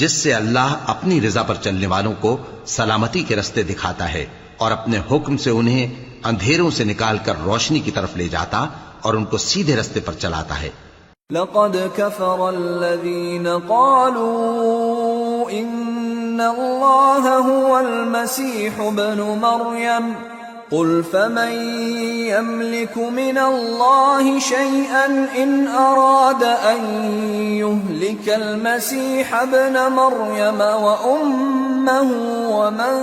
جس سے اللہ اپنی رضا پر چلنے والوں کو سلامتی کے رستے دکھاتا ہے اور اپنے حکم سے انہیں اندھیروں سے نکال کر روشنی کی طرف لے جاتا اور ان کو سیدھے رستے پر چلاتا ہے. لقد كفر الذين قالوا إن الله هو المسيح ابن مريم قل فمن يملك من الله شيئا إن أراد أن يهلك المسيح ابن مريم وأمه ومن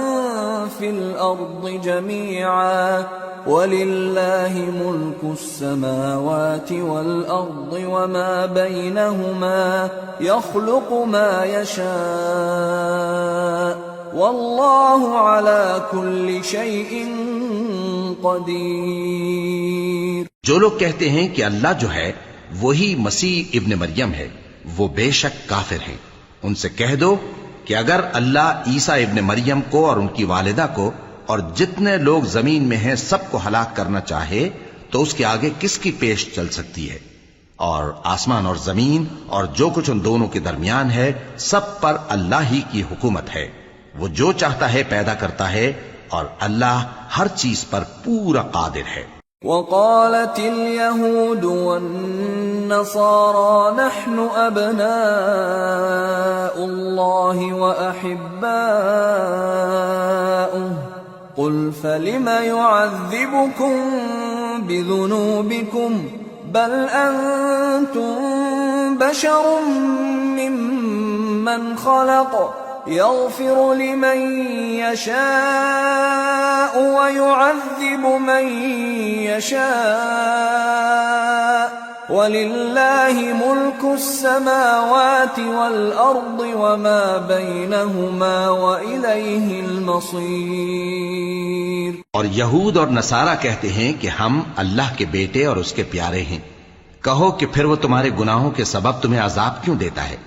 في الأرض جميعا وَلِلَّهِ مُلْكُ السَّمَاوَاتِ وَالْأَرْضِ وَمَا بَيْنَهُمَا يَخْلُقُ مَا يَشَاءُ وَاللَّهُ عَلَى كُلِّ شَيْءٍ قَدِيرٌ. جو لوگ کہتے ہیں کہ اللہ جو ہے وہی مسیح ابن مریم ہے وہ بے شک کافر ہیں. ان سے کہہ دو کہ اگر اللہ عیسیٰ ابن مریم کو اور ان کی والدہ کو اور جتنے لوگ زمین میں ہیں سب کو ہلاک کرنا چاہے تو اس کے آگے کس کی پیش چل سکتی ہے؟ اور آسمان اور زمین اور جو کچھ ان دونوں کے درمیان ہے سب پر اللہ ہی کی حکومت ہے. وہ جو چاہتا ہے پیدا کرتا ہے اور اللہ ہر چیز پر پورا قادر ہے. وقالت اليهود والنصارى نحن أبناء الله وأحباؤه قل فلم يعذبكم بذنوبكم بل أنتم بشر ممن خلق يغفر لمن يشاء ويعذب من يشاء ولله ملك السماوات والأرض وما بينهما وإليه المصير. اور یہود اور نصارہ کہتے ہیں کہ ہم اللہ کے بیٹے اور اس کے پیارے ہیں. کہو کہ پھر وہ تمہارے گناہوں کے سبب تمہیں عذاب کیوں دیتا ہے؟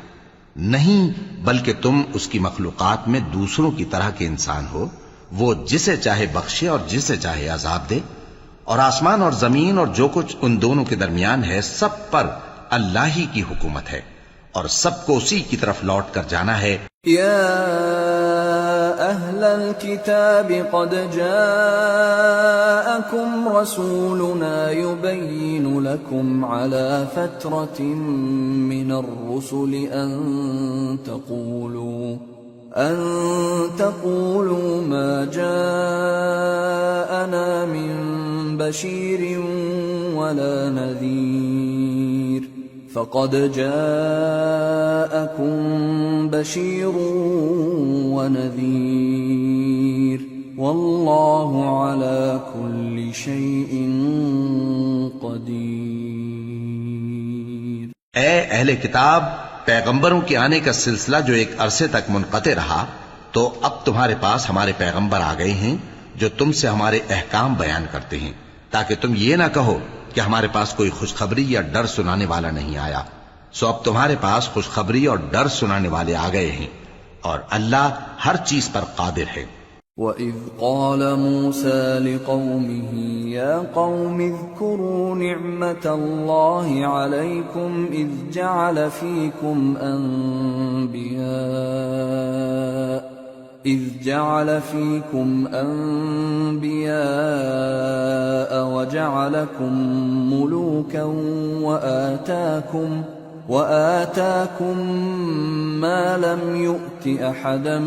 نہیں، بلکہ تم اس کی مخلوقات میں دوسروں کی طرح کے انسان ہو. وہ جسے چاہے بخشے اور جسے چاہے عذاب دے. اور آسمان اور زمین اور جو کچھ ان دونوں کے درمیان ہے سب پر اللہ ہی کی حکومت ہے اور سب کو اسی کی طرف لوٹ کر جانا ہے. يا أهل الكتاب قد جاءكم رسولنا يبين لكم على فترة من الرسل أن تقولوا ما جاءنا من بشير ولا نذير فقد جاءكم بشير ونذير والله على كل شيء قدير. اے اہل کتاب، پیغمبروں کے آنے کا سلسلہ جو ایک عرصے تک منقطع رہا تو اب تمہارے پاس ہمارے پیغمبر آ گئے ہیں جو تم سے ہمارے احکام بیان کرتے ہیں، تاکہ تم یہ نہ کہو کہ ہمارے پاس کوئی خوشخبری یا ڈر سنانے والا نہیں آیا. سو اب تمہارے پاس خوشخبری اور ڈر سنانے والے آ گئے ہیں اور اللہ ہر چیز پر قادر ہے. وَإِذْ قَالَ مُوسَى لِقَوْمِهِ يَا قَوْمِ اذْكُرُوا نِعْمَةَ اللَّهِ عَلَيْكُمْ إِذْ جَعَلَ فِيكُمْ أَنْبِيَاءَ وَجَعَلَكُمْ مُلُوكًا وَآتَاكُمْ مَا لَمْ يُؤْتِ أَحَدًا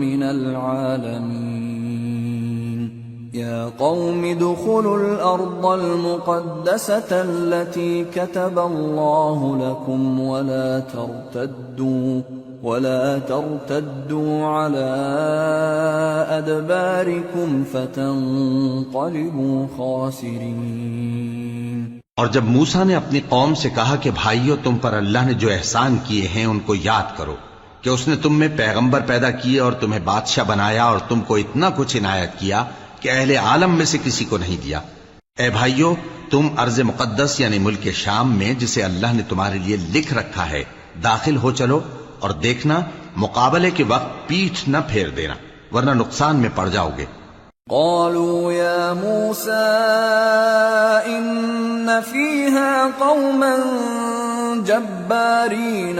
مِّنَ الْعَالَمِينَ. يَا قَوْمِ ادْخُلُوا الْأَرْضَ الْمُقَدَّسَةَ الَّتِي كَتَبَ اللَّهُ لَكُمْ ولا ترتدوا على أدباركم فتنقلبوا خاسرين. اور جب موسیٰ نے اپنی قوم سے کہا کہ بھائیو، تم پر اللہ نے جو احسان کیے ہیں ان کو یاد کرو، کہ اس نے تم میں پیغمبر پیدا کیے اور تمہیں بادشاہ بنایا اور تم کو اتنا کچھ عنایت کیا کہ اہل عالم میں سے کسی کو نہیں دیا. اے بھائیو، تم ارض مقدس یعنی ملک شام میں جسے اللہ نے تمہارے لیے لکھ رکھا ہے داخل ہو چلو، اور دیکھنا مقابلے کے وقت پیٹھ نہ پھیر دینا ورنہ نقصان میں پڑ جاؤ گے. قالوا يا موسى إن فيها قوما جبارين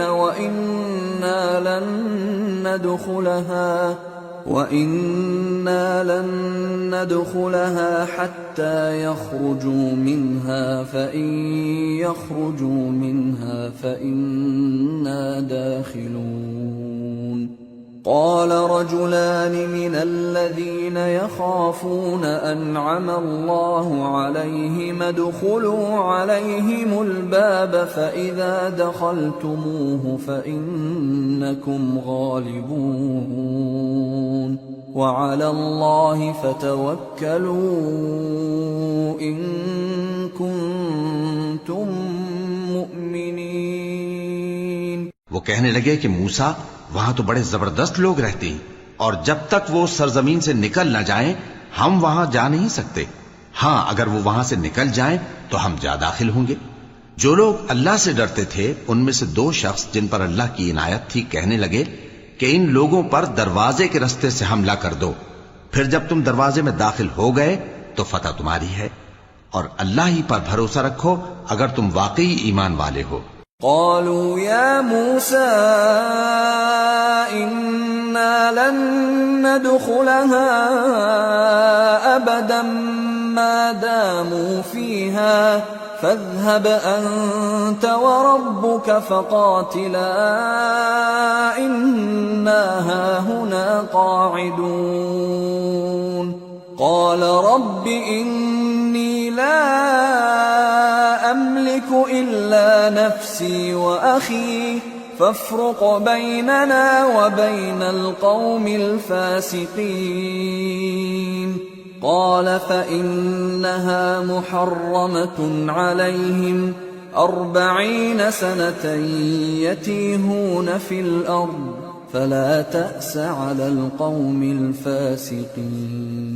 وإنا لن ندخلها حتى يخرجوا منها فإن يخرجوا منها فإنا داخلون. قال رجلان من الذين يخافون أنعم الله عليهم ادخلوا عليهم الباب فإذا دخلتموه فإنكم غالبون وعلى الله فتوكلوا إن كنتم مؤمنين. وہ کہنے لگے کہ موسیٰ، وہاں تو بڑے زبردست لوگ رہتے ہیں اور جب تک وہ سرزمین سے نکل نہ جائیں ہم وہاں جا نہیں سکتے. ہاں، اگر وہ وہاں سے نکل جائیں تو ہم جا داخل ہوں گے. جو لوگ اللہ سے ڈرتے تھے ان میں سے دو شخص جن پر اللہ کی عنایت تھی کہنے لگے کہ ان لوگوں پر دروازے کے رستے سے حملہ کر دو، پھر جب تم دروازے میں داخل ہو گئے تو فتح تمہاری ہے اور اللہ ہی پر بھروسہ رکھو اگر تم واقعی ایمان والے ہو۔ قالوا يا موسى إنا لن ندخلها أبدا ما داموا فيها فاذهب أنت وربك فقاتلا إنا هاهنا قاعدون قال رب إني لا أملك إلا نفسي وأخي فافرق بيننا وبين القوم الفاسقين قال فإنها محرمة عليهم 40 سنة يتيهون في الأرض فلا تأس على القوم الفاسقين۔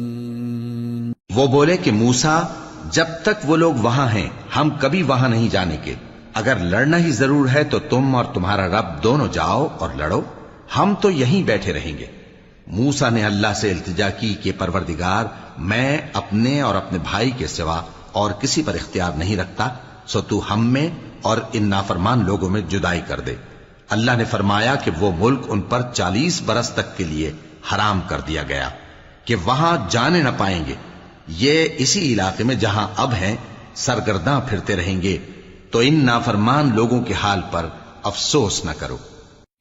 وہ بولے کہ موسیٰ جب تک وہ لوگ وہاں ہیں ہم کبھی وہاں نہیں جانے کے، اگر لڑنا ہی ضرور ہے تو تم اور تمہارا رب دونوں جاؤ اور لڑو، ہم تو یہیں بیٹھے رہیں گے۔ موسیٰ نے اللہ سے التجا کی کہ پروردگار میں اپنے اور اپنے بھائی کے سوا اور کسی پر اختیار نہیں رکھتا، سو تو ہم میں اور ان نافرمان لوگوں میں جدائی کر دے۔ اللہ نے فرمایا کہ وہ ملک ان پر 40 برس تک کے لیے حرام کر دیا گیا کہ وہاں جانے نہ پائیں گے، یہ اسی علاقے میں جہاں اب ہیں سرگرداں پھرتے رہیں گے، تو ان نافرمان لوگوں کے حال پر افسوس نہ کرو۔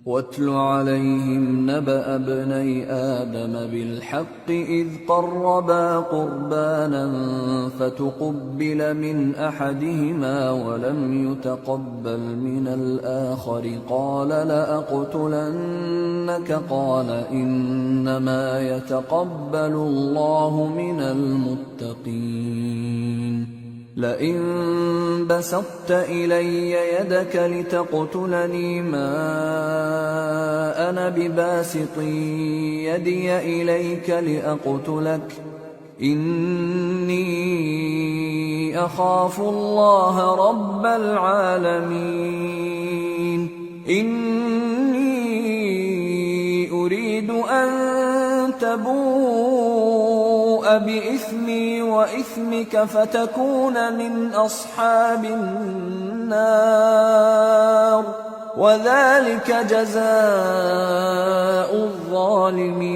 وَاتْلُ عَلَيْهِمْ نَبَأَ ابْنَيْ آدَمَ بِالْحَقِّ إِذْ قَرَّبَا قُرْبَانًا فَتُقُبِّلَ مِنْ أَحَدِهِمَا وَلَمْ يُتَقَبَّلْ مِنَ الْآخَرِ قَالَ لَأَقْتُلَنَّكَ قَالَ إِنَّمَا يَتَقَبَّلُ اللَّهُ مِنَ الْمُتَّقِينَ لئن بسطت إلي يدك لتقتلني ما أنا بباسط يدي إليك لأقتلك إني أخاف الله رب العالمين إني أريد أن تبوء بإثمي وإثمك فتكون من أصحاب النار وذلك جزاء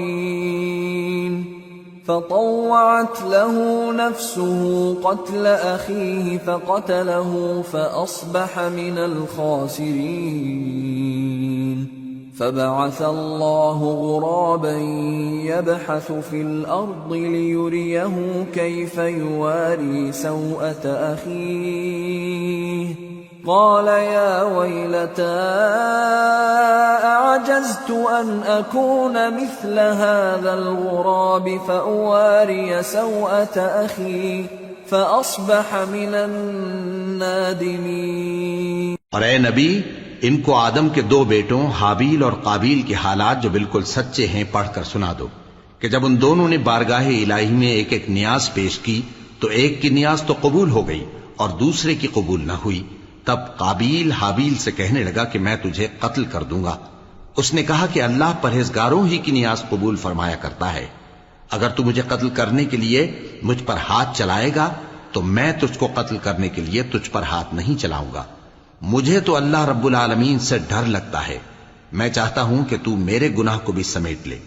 الظالمين فطوعت له نفسه قتل أخيه فقتله فأصبح من الخاسرين فبعث الله غرابا يبحث في الأرض ليريه كيف يواري سوءة أخيه قال يا ويلتى أعجزت أن أكون مثل هذا الغراب فأواري سوءة أخي فأصبح من النادمين۔ اور اے نبی ان کو آدم کے 2 بیٹوں حابیل اور قابیل کے حالات جو بالکل سچے ہیں پڑھ کر سنا دو کہ جب ان دونوں نے بارگاہ الہی میں ایک ایک نیاز پیش کی تو ایک کی نیاز تو قبول ہو گئی اور دوسرے کی قبول نہ ہوئی، تب قابیل حابیل سے کہنے لگا کہ میں تجھے قتل کر دوں گا۔ اس نے کہا کہ اللہ پرہیزگاروں ہی کی نیاز قبول فرمایا کرتا ہے، اگر تو مجھے قتل کرنے کے لیے مجھ پر ہاتھ چلائے گا تو میں تجھ کو قتل کرنے کے لیے تجھ پر ہاتھ نہیں چلاؤں گا۔ مجھے تو اللہ رب العالمین سے ڈر لگتا ہے، میں چاہتا ہوں کہ تو میرے گناہ کو بھی سمیٹ لے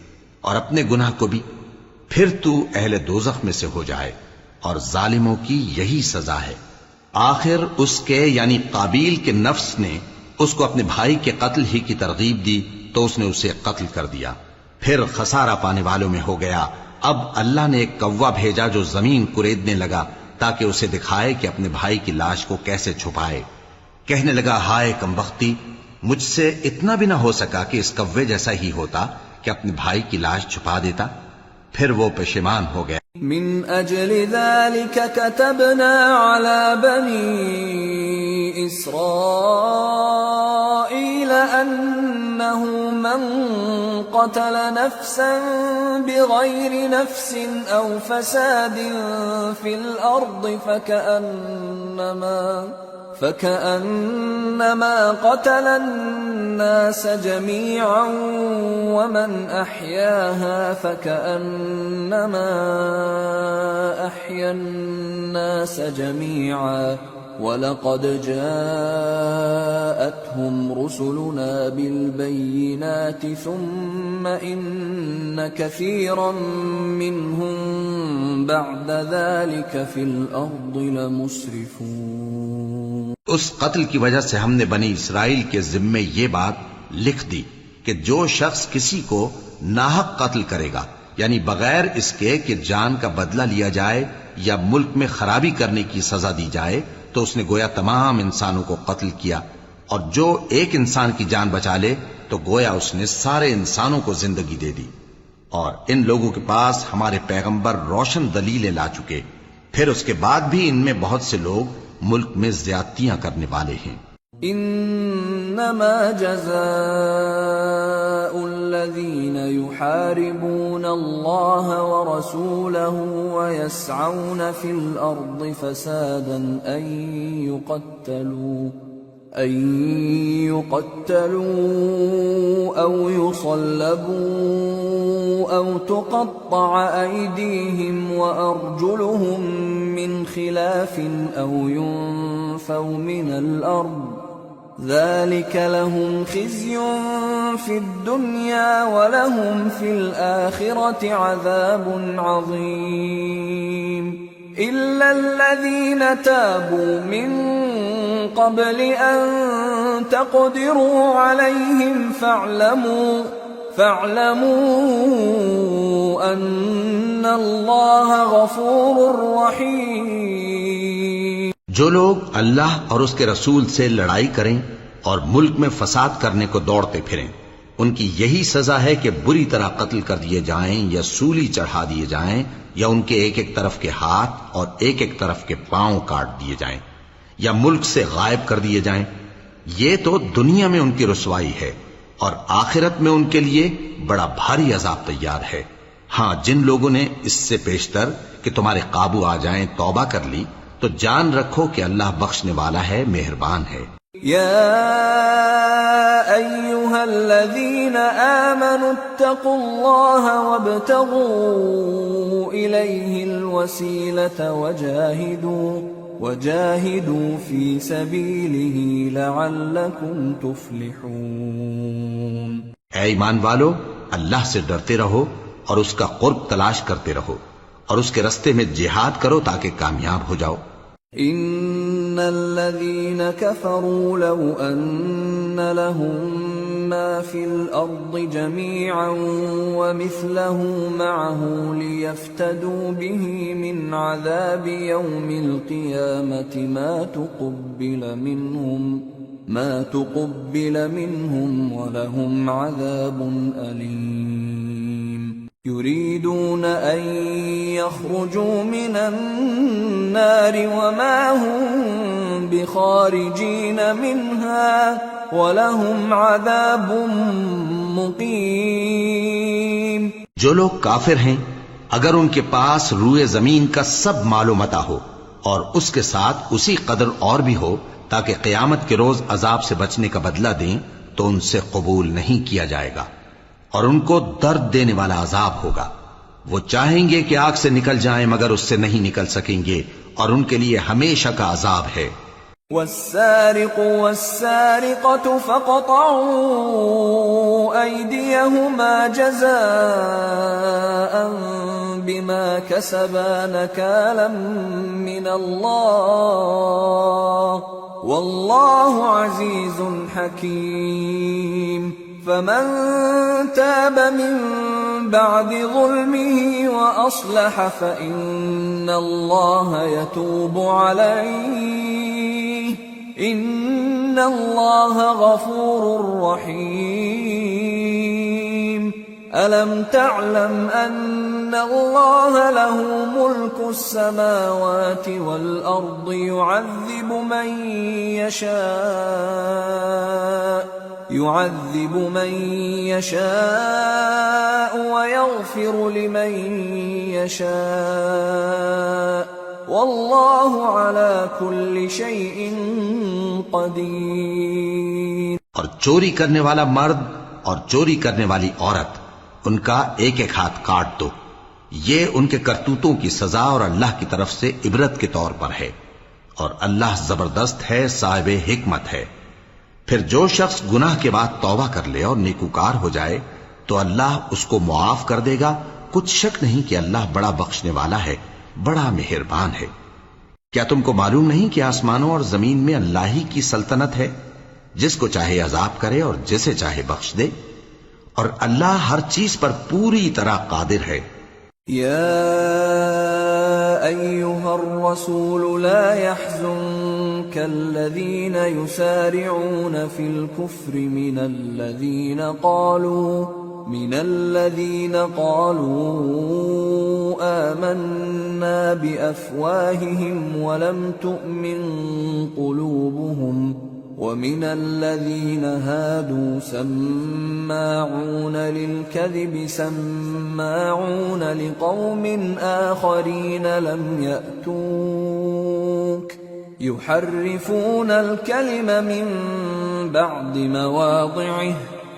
اور اپنے گناہ کو بھی، پھر تو اہل دوزخ میں سے ہو جائے، اور ظالموں کی یہی سزا ہے۔ آخر اس کے یعنی قابیل کے نفس نے اس کو اپنے بھائی کے قتل ہی کی ترغیب دی تو اس نے اسے قتل کر دیا، پھر خسارہ پانے والوں میں ہو گیا۔ اب اللہ نے ایک کوا بھیجا جو زمین کریدنے لگا تاکہ اسے دکھائے کہ اپنے بھائی کی لاش کو کیسے چھپائے۔ کہنے لگا ہائے کمبختی، مجھ سے اتنا بھی نہ ہو سکا کہ اس کوے جیسا ہی ہوتا کہ اپنے بھائی کی لاش چھپا دیتا۔ پھر وہ پشیمان ہو گیا۔ من اجل ذلك كتبنا على بني اسرائيل انه من قتل نفسا بغير نفس او فساد في الارض فكأنما قتل الناس جميعا ومن أحياها فكأنما أحيا الناس جميعا ولقد جاءتهم رسلنا بالبينات ثم إن كثيرا منهم بعد ذلك في الأرض لمسرفون۔ اس قتل کی وجہ سے ہم نے بنی اسرائیل کے ذمے یہ بات لکھ دی کہ جو شخص کسی کو ناحق قتل کرے گا، یعنی بغیر اس کے کہ جان کا بدلہ لیا جائے یا ملک میں خرابی کرنے کی سزا دی جائے، تو اس نے گویا تمام انسانوں کو قتل کیا، اور جو ایک انسان کی جان بچا لے تو گویا اس نے سارے انسانوں کو زندگی دے دی۔ اور ان لوگوں کے پاس ہمارے پیغمبر روشن دلیلیں لا چکے، پھر اس کے بعد بھی ان میں بہت سے لوگ ملک میں زیادتیاں کرنے والے ہیں۔ انما جزاء الذين يحاربون الله ورسوله ويسعون في الارض فسادا ان يقتلوا او يصلبوا او تقطع ايديهم وارجلهم من خلاف او ينفوا من الارض ذلك لهم خزي في الدنيا ولهم في الآخرة عذاب عظيم إلا الذين تابوا من قبل أن تقدروا عليهم فاعلموا أن الله غفور رحيم۔ جو لوگ اللہ اور اس کے رسول سے لڑائی کریں اور ملک میں فساد کرنے کو دوڑتے پھریں، ان کی یہی سزا ہے کہ بری طرح قتل کر دیے جائیں یا سولی چڑھا دیے جائیں یا ان کے ایک ایک طرف کے ہاتھ اور ایک ایک طرف کے پاؤں کاٹ دیے جائیں یا ملک سے غائب کر دیے جائیں۔ یہ تو دنیا میں ان کی رسوائی ہے، اور آخرت میں ان کے لیے بڑا بھاری عذاب تیار ہے۔ ہاں، جن لوگوں نے اس سے پیشتر کہ تمہارے قابو آ جائیں توبہ کر لی تو جان رکھو کہ اللہ بخشنے والا ہے، مہربان ہے۔ يا أيها الذين آمنوا اتقوا الله وابتغوا إليه الوسيلة وجاهدوا في سبيله لعلكم تفلحون۔ اے ایمان والو، اللہ سے ڈرتے رہو اور اس کا قرب تلاش کرتے رہو اور اس کے رستے میں جہاد کرو تاکہ کامیاب ہو جاؤ۔ ان الذين كفروا لو ان لهم ما في الارض جميعا ومثله معه ليفتدوا به من عذاب يوم القيامة ما تقبل منهم ولهم عذاب أليم۔ يريدون أن يخرجوا من النار وما هم بخارجين منها ولهم عذاب مقيم۔ جو لوگ کافر ہیں اگر ان کے پاس روئے زمین کا سب مال و متاع ہو اور اس کے ساتھ اسی قدر اور بھی ہو تاکہ قیامت کے روز عذاب سے بچنے کا بدلہ دیں تو ان سے قبول نہیں کیا جائے گا، اور ان کو درد دینے والا عذاب ہوگا۔ وہ چاہیں گے کہ آگ سے نکل جائیں مگر اس سے نہیں نکل سکیں گے، اور ان کے لیے ہمیشہ کا عذاب ہے۔ والسارق والسارقة فاقطعوا أيديهما جزاء بما كسبا نكالا من الله والله عزيز حكيم۔ فمن تاب من بعد ظلمه وأصلح فإن الله يتوب عليه إن الله غفور رحيم۔ ألم تعلم أن الله له ملك السماوات والأرض يعذب من يشاء ويغفر لمن يشاء واللہ علی کل شیء قدیر۔ اور چوری کرنے والا مرد اور چوری کرنے والی عورت، ان کا ایک ایک ہاتھ کاٹ دو، یہ ان کے کرتوتوں کی سزا اور اللہ کی طرف سے عبرت کے طور پر ہے، اور اللہ زبردست ہے، صاحب حکمت ہے۔ پھر جو شخص گناہ کے بعد توبہ کر لے اور نیکوکار ہو جائے تو اللہ اس کو معاف کر دے گا، کچھ شک نہیں کہ اللہ بڑا بخشنے والا ہے، بڑا مہربان ہے۔ کیا تم کو معلوم نہیں کہ آسمانوں اور زمین میں اللہ ہی کی سلطنت ہے، جس کو چاہے عذاب کرے اور جسے چاہے بخش دے، اور اللہ ہر چیز پر پوری طرح قادر ہے۔ يا أيها الرسول لا يحزنك الذين يسارعون في الكفر من الذين قالوا آمنا بأفواههم ولم تؤمن قلوبهم ومن الذين هادوا سماعون للكذب سماعون لقوم آخرين لم يأتوك يحرفون الكلم من بعد مواضعه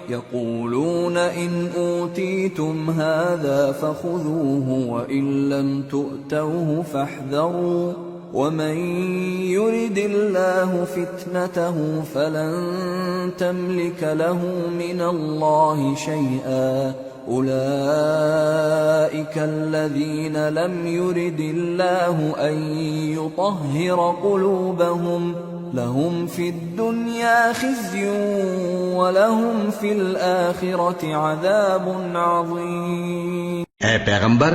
يقولون إن أوتيتم هذا فخذوه وإن لم تؤتوه فاحذروا ومن يرد الله فتنته فلن تملك له من الله شيئا أولئك الذين لم يرد الله أن يطهر قلوبهم لهم في الدنيا خزي ولهم في الآخرة عذاب عظيم۔ اے پیغمبر،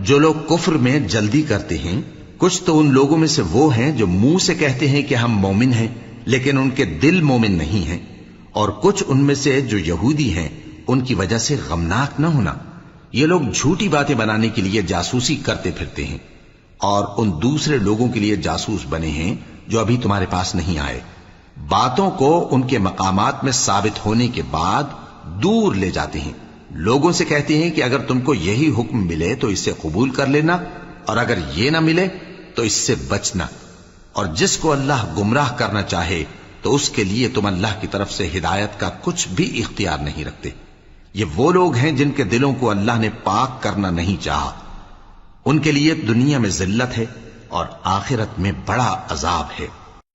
جو لوگ کفر میں جلدی کرتے ہیں کچھ تو ان لوگوں میں سے وہ ہیں جو منہ سے کہتے ہیں کہ ہم مومن ہیں لیکن ان کے دل مومن نہیں ہیں، اور کچھ ان میں سے جو یہودی ہیں ان کی وجہ سے غمناک نہ ہونا۔ یہ لوگ جھوٹی باتیں بنانے کے لیے جاسوسی کرتے پھرتے ہیں اور ان دوسرے لوگوں کے لیے جاسوس بنے ہیں جو ابھی تمہارے پاس نہیں آئے، باتوں کو ان کے مقامات میں ثابت ہونے کے بعد دور لے جاتے ہیں، لوگوں سے کہتے ہیں کہ اگر تم کو یہی حکم ملے تو اسے قبول کر لینا، اور اگر یہ نہ ملے تو اس سے بچنا، اور جس کو اللہ گمراہ کرنا چاہے تو اس کے لیے تم اللہ کی طرف سے ہدایت کا کچھ بھی اختیار نہیں رکھتے۔ یہ وہ لوگ ہیں جن کے دلوں کو اللہ نے پاک کرنا نہیں چاہا، ان کے لیے دنیا میں ذلت ہے اور آخرت میں بڑا عذاب ہے۔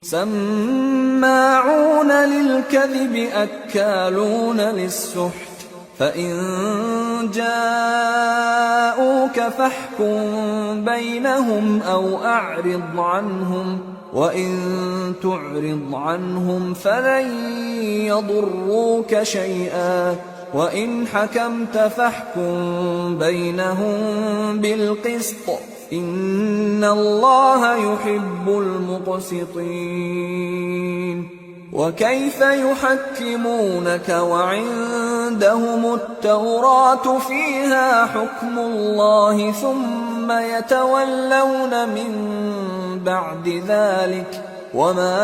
سماعون للكذب اکالون للسحت فإن جاءوك فاحكم بينهم أو أعرض عنهم وإن تعرض عنهم فلن يضروك شيئا وإن حكمت فاحكم بينهم بالقسط إن الله يحب المقسطين۔ وكيف يحكمونك وعندهم التوراة فيها حكم الله ثم يتولون من بعد ذلك وما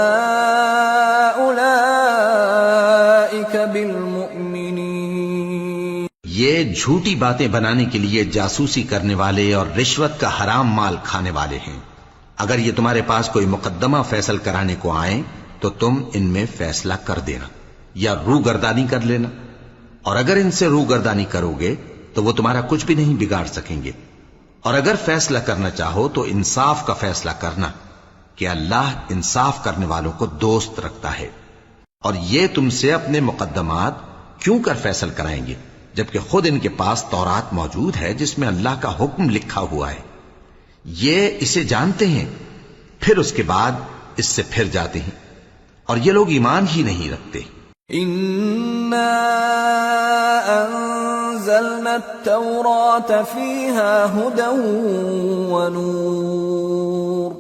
أولئك بالمؤمنين۔ یہ جھوٹی باتیں بنانے کے لیے جاسوسی کرنے والے اور رشوت کا حرام مال کھانے والے ہیں۔ اگر یہ تمہارے پاس کوئی مقدمہ فیصل کرانے کو آئیں تو تم ان میں فیصلہ کر دینا یا روگردانی کر لینا، اور اگر ان سے روگردانی کرو گے تو وہ تمہارا کچھ بھی نہیں بگاڑ سکیں گے، اور اگر فیصلہ کرنا چاہو تو انصاف کا فیصلہ کرنا کہ اللہ انصاف کرنے والوں کو دوست رکھتا ہے۔ اور یہ تم سے اپنے مقدمات کیوں کر فیصل کرائیں گے جبکہ خود ان کے پاس تورات موجود ہے جس میں اللہ کا حکم لکھا ہوا ہے۔ یہ اسے جانتے ہیں پھر اس کے بعد اس سے پھر جاتے ہیں، اور یہ لوگ ایمان ہی نہیں رکھتے۔ اِنَّا أَنزَلْنَا التَّوْرَاةَ فِيهَا هُدًى وَنُورٌ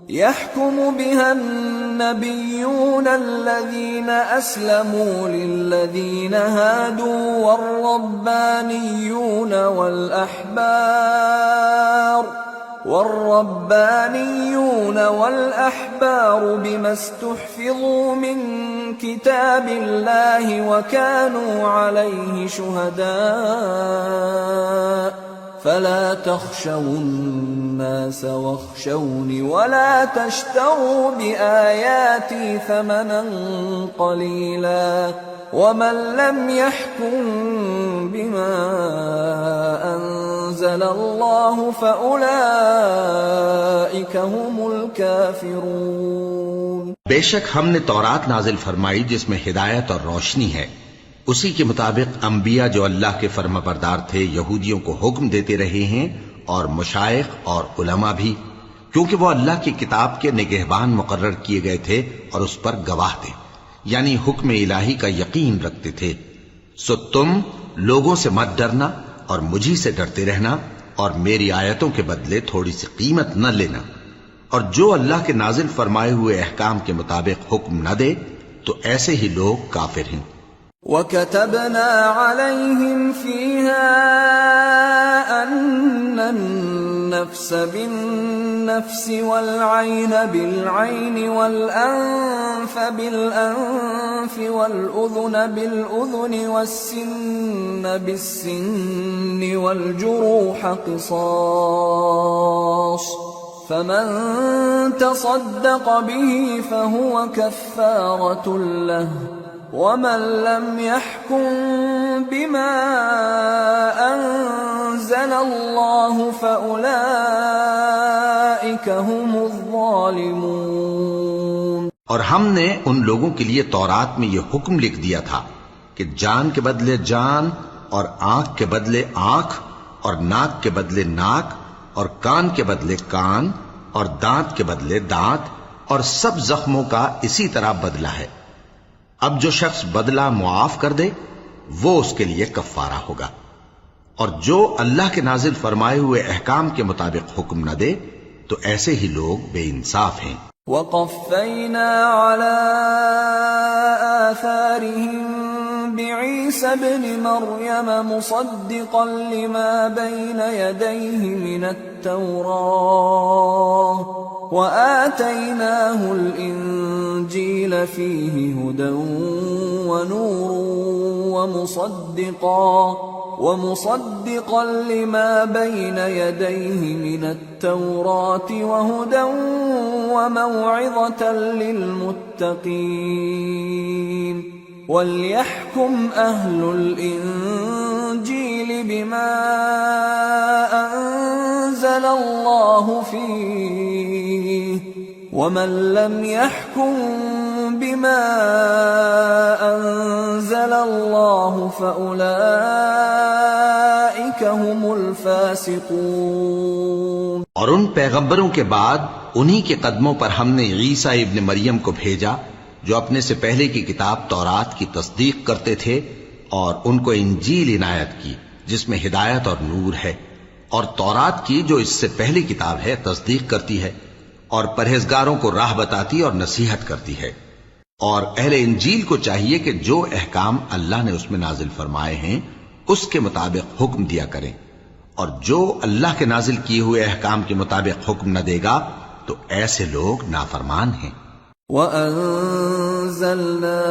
يَحْكُمُ بِهَا النَّبِيُّونَ الَّذِينَ أَسْلَمُوا لِلَّذِينَ هَادُوا والربانيون والأحبار بما استحفظوا من كتاب الله وكانوا عليه شهداء فلا تخشوا الناس واخشوني ولا تشتروا بآياتي ثمنا قليلا ومن لم يحكم بما أنزل الله فأولئك هم الكافرون۔ بے شک ہم نے تورات نازل فرمائی جس میں ہدایت اور روشنی ہے، اسی کے مطابق انبیاء جو اللہ کے فرما بردار تھے یہودیوں کو حکم دیتے رہے ہیں، اور مشائخ اور علماء بھی، کیونکہ وہ اللہ کی کتاب کے نگہبان مقرر کیے گئے تھے اور اس پر گواہ تھے، یعنی حکم الہی کا یقین رکھتے تھے۔ سو تم لوگوں سے مت ڈرنا اور مجھی سے ڈرتے رہنا، اور میری آیتوں کے بدلے تھوڑی سی قیمت نہ لینا، اور جو اللہ کے نازل فرمائے ہوئے احکام کے مطابق حکم نہ دے تو ایسے ہی لوگ کافر ہیں۔ وَكَتَبْنَا عَلَيْهِمْ فِيهَا أَنَّ النَّفْسَ بِالنَّفْسِ وَالْعَيْنَ بِالْعَيْنِ وَالْأَنفَ بِالْأَنفِ وَالْأُذُنَ بِالْأُذُنِ وَالسِّنَّ بِالسِّنِّ وَالْجُرُوحَ قِصَاصٌ فَمَن تَصَدَّقَ بِهِ فَهُوَ كَفَّارَةٌ لَهُ وَمَن لَّمْ يَحْكُم بِمَا أَنزَلَ اللَّهُ فَأُولَئِكَ هُمُ الظَّالِمُونَ۔ اور ہم نے ان لوگوں کے لیے تورات میں یہ حکم لکھ دیا تھا کہ جان کے بدلے جان، اور آنکھ کے بدلے آنکھ، اور ناک کے بدلے ناک، اور کان کے بدلے کان، اور دانت کے بدلے دانت، اور سب زخموں کا اسی طرح بدلہ ہے۔ اب جو شخص بدلہ معاف کر دے وہ اس کے لیے کفارہ ہوگا، اور جو اللہ کے نازل فرمائے ہوئے احکام کے مطابق حکم نہ دے تو ایسے ہی لوگ بے انصاف ہیں۔ وَقَفَّيْنَا عَلَىٰ آثَارِهِم بِعِيسَى ابْنِ مَرْيَمَ مُصَدِّقًا لِمَا بَيْنَ يَدَيْهِ مِنَ التَّوْرَاةِ وَآتَيْنَاهُ الْإِنجِيلَ فِيهِ هُدًى وَنُورٌ وَمُصَدِّقًا لِمَا بَيْنَ يَدَيْهِ مِنَ التَّوْرَاةِ وَهُدًى وَمَوْعِظَةً لِّلْمُتَّقِينَ وَلْيَحْكُمْ أَهْلُ الْإِنجِيلِ بِمَا أَنزَلَ اللَّهُ فِيهِ وَمَن لَّمْ يَحْكُم بِمَا أَنزَلَ اللَّهُ فَأُولَئِكَ هُمُ الْفَاسِقُونَ۔ اور ان پیغمبروں کے بعد انہی کے قدموں پر ہم نے عیسیٰ ابن مریم کو بھیجا جو اپنے سے پہلے کی کتاب تورات کی تصدیق کرتے تھے، اور ان کو انجیل عنایت کی جس میں ہدایت اور نور ہے، اور تورات کی جو اس سے پہلی کتاب ہے تصدیق کرتی ہے، اور پرہیزگاروں کو راہ بتاتی اور نصیحت کرتی ہے۔ اور اہل انجیل کو چاہیے کہ جو احکام اللہ نے اس میں نازل فرمائے ہیں اس کے مطابق حکم دیا کریں، اور جو اللہ کے نازل کیے ہوئے احکام کے مطابق حکم نہ دے گا تو ایسے لوگ نافرمان ہیں۔ وَأَنزَلْنَا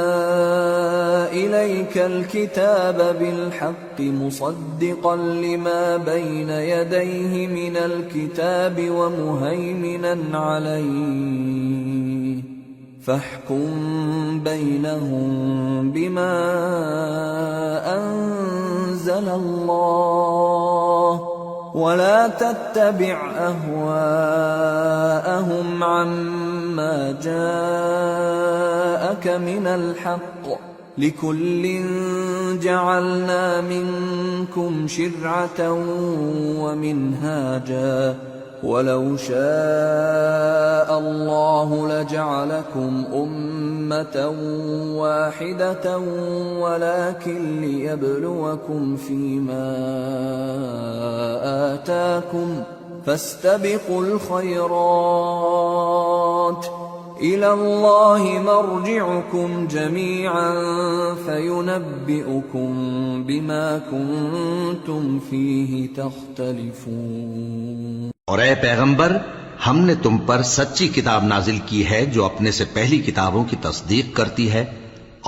إِلَيْكَ الْكِتَابَ بِالْحَقِّ مُصَدِّقًا لِمَا بَيْنَ يَدَيْهِ مِنَ الْكِتَابِ وَمُهَيْمِنًا عَلَيْهِ فَاحْكُم بَيْنَهُم بِمَا أَنزَلَ اللَّهُ وَلَا تَتَّبِعْ أَهْوَاءَهُمْ عَمَّا جَاءَكَ مِنَ الْحَقِّ لِكُلٍّ جَعَلْنَا مِنكُمْ شِرْعَةً وَمِنْهَاجًا وَلَوْ شَاءَ اللَّهُ لَجَعَلَكُمْ أُمَّةً وَاحِدَةً وَلَكِنْ لِيَبْلُوَكُمْ فِيمَا آتَاكُمْ فَاسْتَبِقُوا الْخَيْرَاتِ إِلَى اللَّهِ مَرْجِعُكُمْ جَمِيعًا فَيُنَبِّئُكُم بِمَا كُنتُمْ فِيهِ تَخْتَلِفُونَ۔ اور اے پیغمبر، ہم نے تم پر سچی کتاب نازل کی ہے جو اپنے سے پہلی کتابوں کی تصدیق کرتی ہے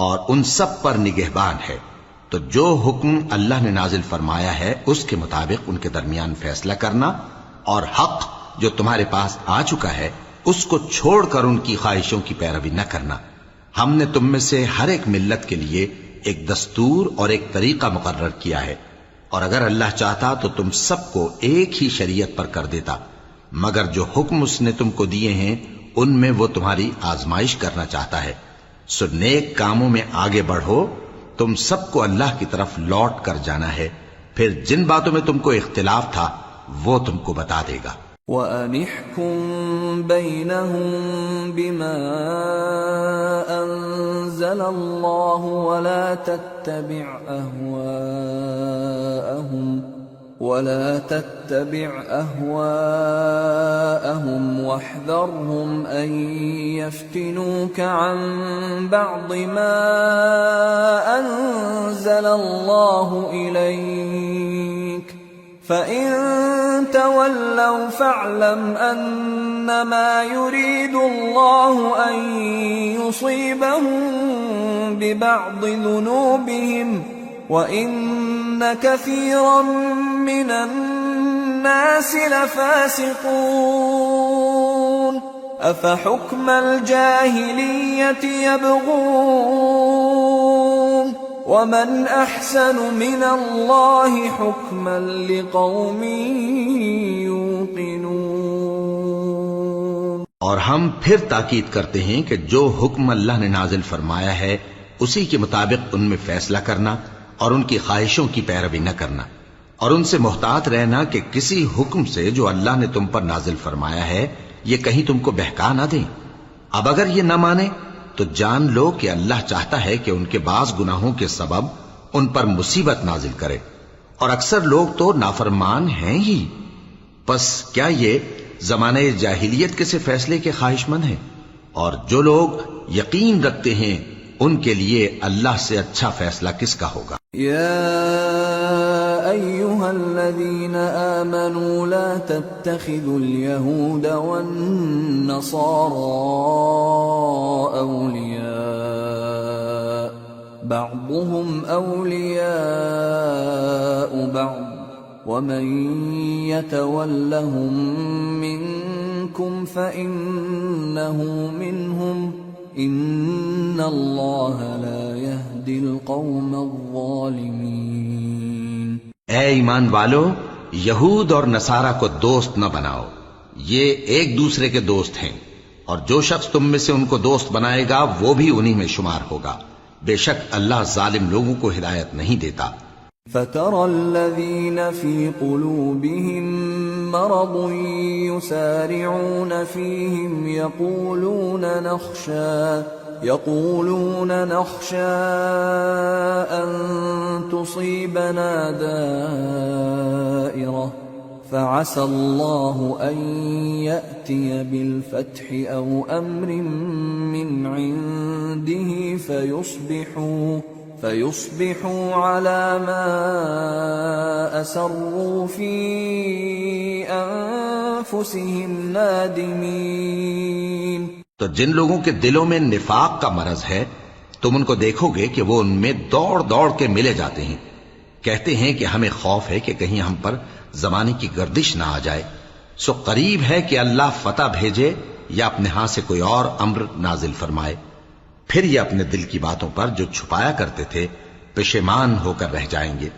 اور ان سب پر نگہبان ہے، تو جو حکم اللہ نے نازل فرمایا ہے اس کے مطابق ان کے درمیان فیصلہ کرنا، اور حق جو تمہارے پاس آ چکا ہے اس کو چھوڑ کر ان کی خواہشوں کی پیروی نہ کرنا۔ ہم نے تم میں سے ہر ایک ملت کے لیے ایک دستور اور ایک طریقہ مقرر کیا ہے، اور اگر اللہ چاہتا تو تم سب کو ایک ہی شریعت پر کر دیتا، مگر جو حکم اس نے تم کو دیے ہیں ان میں وہ تمہاری آزمائش کرنا چاہتا ہے۔ سو نیک کاموں میں آگے بڑھو، تم سب کو اللہ کی طرف لوٹ کر جانا ہے، پھر جن باتوں میں تم کو اختلاف تھا وہ تم کو بتا دے گا۔ وَأَنِ احْكُم بَيْنَهُم بِمَا أَنزَلَ اللَّهُ وَلَا تَتَّبِعْ أَهْوَاءَهُمْ وَاحْذَرْهُمْ أَن يَفْتِنُوكَ عَن بَعْضِ مَا أَنزَلَ اللَّهُ إِلَيْكَ فَإِن تَوَلَّوْا فَاعْلَمْ أَنَّمَا يُرِيدُ اللَّهُ أَن يُصِيبَهُم بِبَعْضِ ذُنُوبِهِمْ وَإِنَّ كَثِيرًا مِّنَ النَّاسِ لَفَاسِقُونَ أَفَحُكْمَ الْجَاهِلِيَّةِ يَبْغُونَ وَمَنْ أَحْسَنُ مِنَ اللَّهِ حُكْمًا لِقَوْمٍ يُوقِنُونَ۔ اور ہم پھر تاکید کرتے ہیں کہ جو حکم اللہ نے نازل فرمایا ہے اسی کے مطابق ان میں فیصلہ کرنا اور ان کی خواہشوں کی پیروی نہ کرنا، اور ان سے محتاط رہنا کہ کسی حکم سے جو اللہ نے تم پر نازل فرمایا ہے یہ کہیں تم کو بہکا نہ دیں۔ اب اگر یہ نہ مانے تو جان لو کہ اللہ چاہتا ہے کہ ان کے بعض گناہوں کے سبب ان پر مصیبت نازل کرے، اور اکثر لوگ تو نافرمان ہیں ہی۔ پس کیا یہ زمانہ جاہلیت کے سے فیصلے کے خواہش مند ہیں؟ اور جو لوگ یقین رکھتے ہیں ان کے لیے اللہ سے اچھا فیصلہ کس کا ہوگا؟ يا أيها الذين آمنوا لا تتخذوا اليهود والنصارى أولياء بعضهم أولياء بعض ومن يتولهم منكم فإنه منهم إن الله لا يهدي القوم الظالمين۔ اے ایمان والو، یہود اور نصارہ کو دوست نہ بناؤ، یہ ایک دوسرے کے دوست ہیں، اور جو شخص تم میں سے ان کو دوست بنائے گا وہ بھی انہی میں شمار ہوگا۔ بے شک اللہ ظالم لوگوں کو ہدایت نہیں دیتا۔ فَتَرَى الَّذِينَ فِي قُلُوبِهِم مَّرَضٌ يُسَارِعُونَ فِيهِمْ يَقُولُونَ نَخْشَىٰ أَن تُصِيبَنَا دَائِرَةٌ فَعَسَى اللَّهُ أَن يَأْتِيَ بِالْفَتْحِ أَوْ أَمْرٍ مِّنْ عِندِهِ فَيُصْبِحُوا عَلَى مَا أَسَرُّوا فِي أَنفُسِهِمْ نَادِمِينَ۔ تو جن لوگوں کے دلوں میں نفاق کا مرض ہے تم ان کو دیکھو گے کہ وہ ان میں دوڑ دوڑ کے ملے جاتے ہیں، کہتے ہیں کہ ہمیں خوف ہے کہ کہیں ہم پر زمانے کی گردش نہ آ جائے۔ سو قریب ہے کہ اللہ فتح بھیجے یا اپنے ہاں سے کوئی اور امر نازل فرمائے، پھر یہ اپنے دل کی باتوں پر جو چھپایا کرتے تھے پشیمان ہو کر رہ جائیں گے۔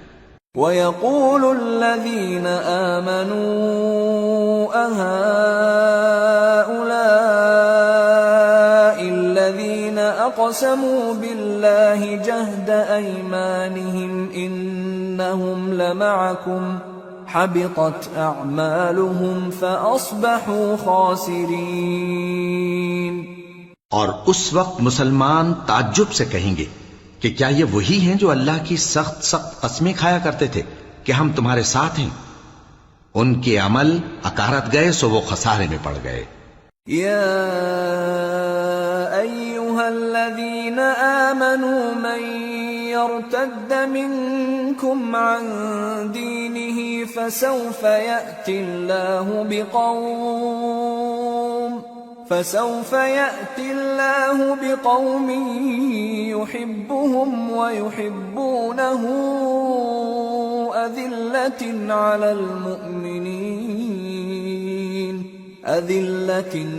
وَيَقُولُ الَّذِينَ آمَنُوا أَهَٰؤُلَاءِ الَّذِينَ أَقْسَمُوا بِاللَّهِ جَهْدَ أَيْمَانِهِمْ إِنَّهُمْ لَمَعَكُمْ حَبِطَتْ أَعْمَالُهُمْ فَأَصْبَحُوا خَاسِرِينَ۔ اور اس وقت مسلمان تعجب سے کہیں گے کہ کیا یہ وہی ہیں جو اللہ کی سخت سخت قسمیں کھایا کرتے تھے کہ ہم تمہارے ساتھ ہیں؟ ان کے عمل اکارت گئے سو وہ خسارے میں پڑ گئے۔ یا ایہا الذین آمنوا من يرتد منکم عن دینہ فسوف یأتی اللہ بقوم يحبهم ويحبونه أذلة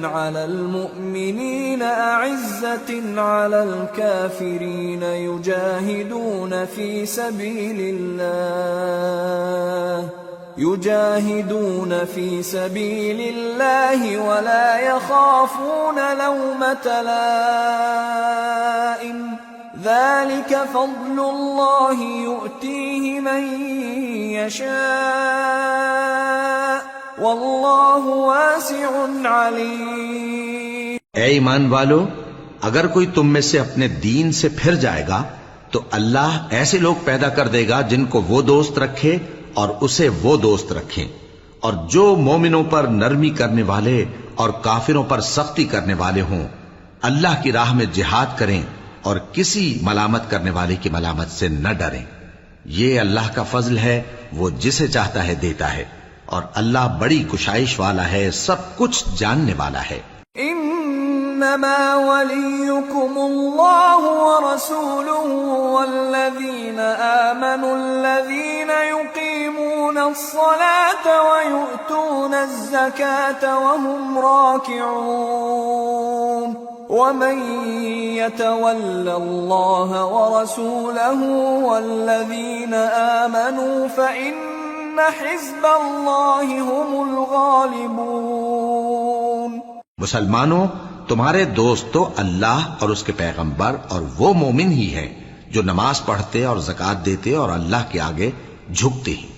على المؤمنين أعزة على الكافرين يجاهدون في سبيل الله ولا يخافون لومة لائم ذلك فضل الله يؤتيه من يشاء واللہ واسع علیم۔ اے ایمان والو، اگر کوئی تم میں سے اپنے دین سے پھر جائے گا تو اللہ ایسے لوگ پیدا کر دے گا جن کو وہ دوست رکھے اور اسے وہ دوست رکھیں، اور جو مومنوں پر نرمی کرنے والے اور کافروں پر سختی کرنے والے ہوں، اللہ کی راہ میں جہاد کریں اور کسی ملامت کرنے والے کی ملامت سے نہ ڈریں۔ یہ اللہ کا فضل ہے، وہ جسے چاہتا ہے دیتا ہے، اور اللہ بڑی کشائش والا ہے، سب کچھ جاننے والا ہے۔ انما وليكم الله ورسوله والذين آمنوا الذين يقيمون الصلاة ويؤتون الزكاة وهم راكعون ومن يتول الله ورسوله والذين آمنوا فإن حزب اللہ هم الغالبون۔ مسلمانوں، تمہارے دوست تو اللہ اور اس کے پیغمبر اور وہ مومن ہی ہیں جو نماز پڑھتے اور زکوٰۃ دیتے اور اللہ کے آگے جھکتے ہیں،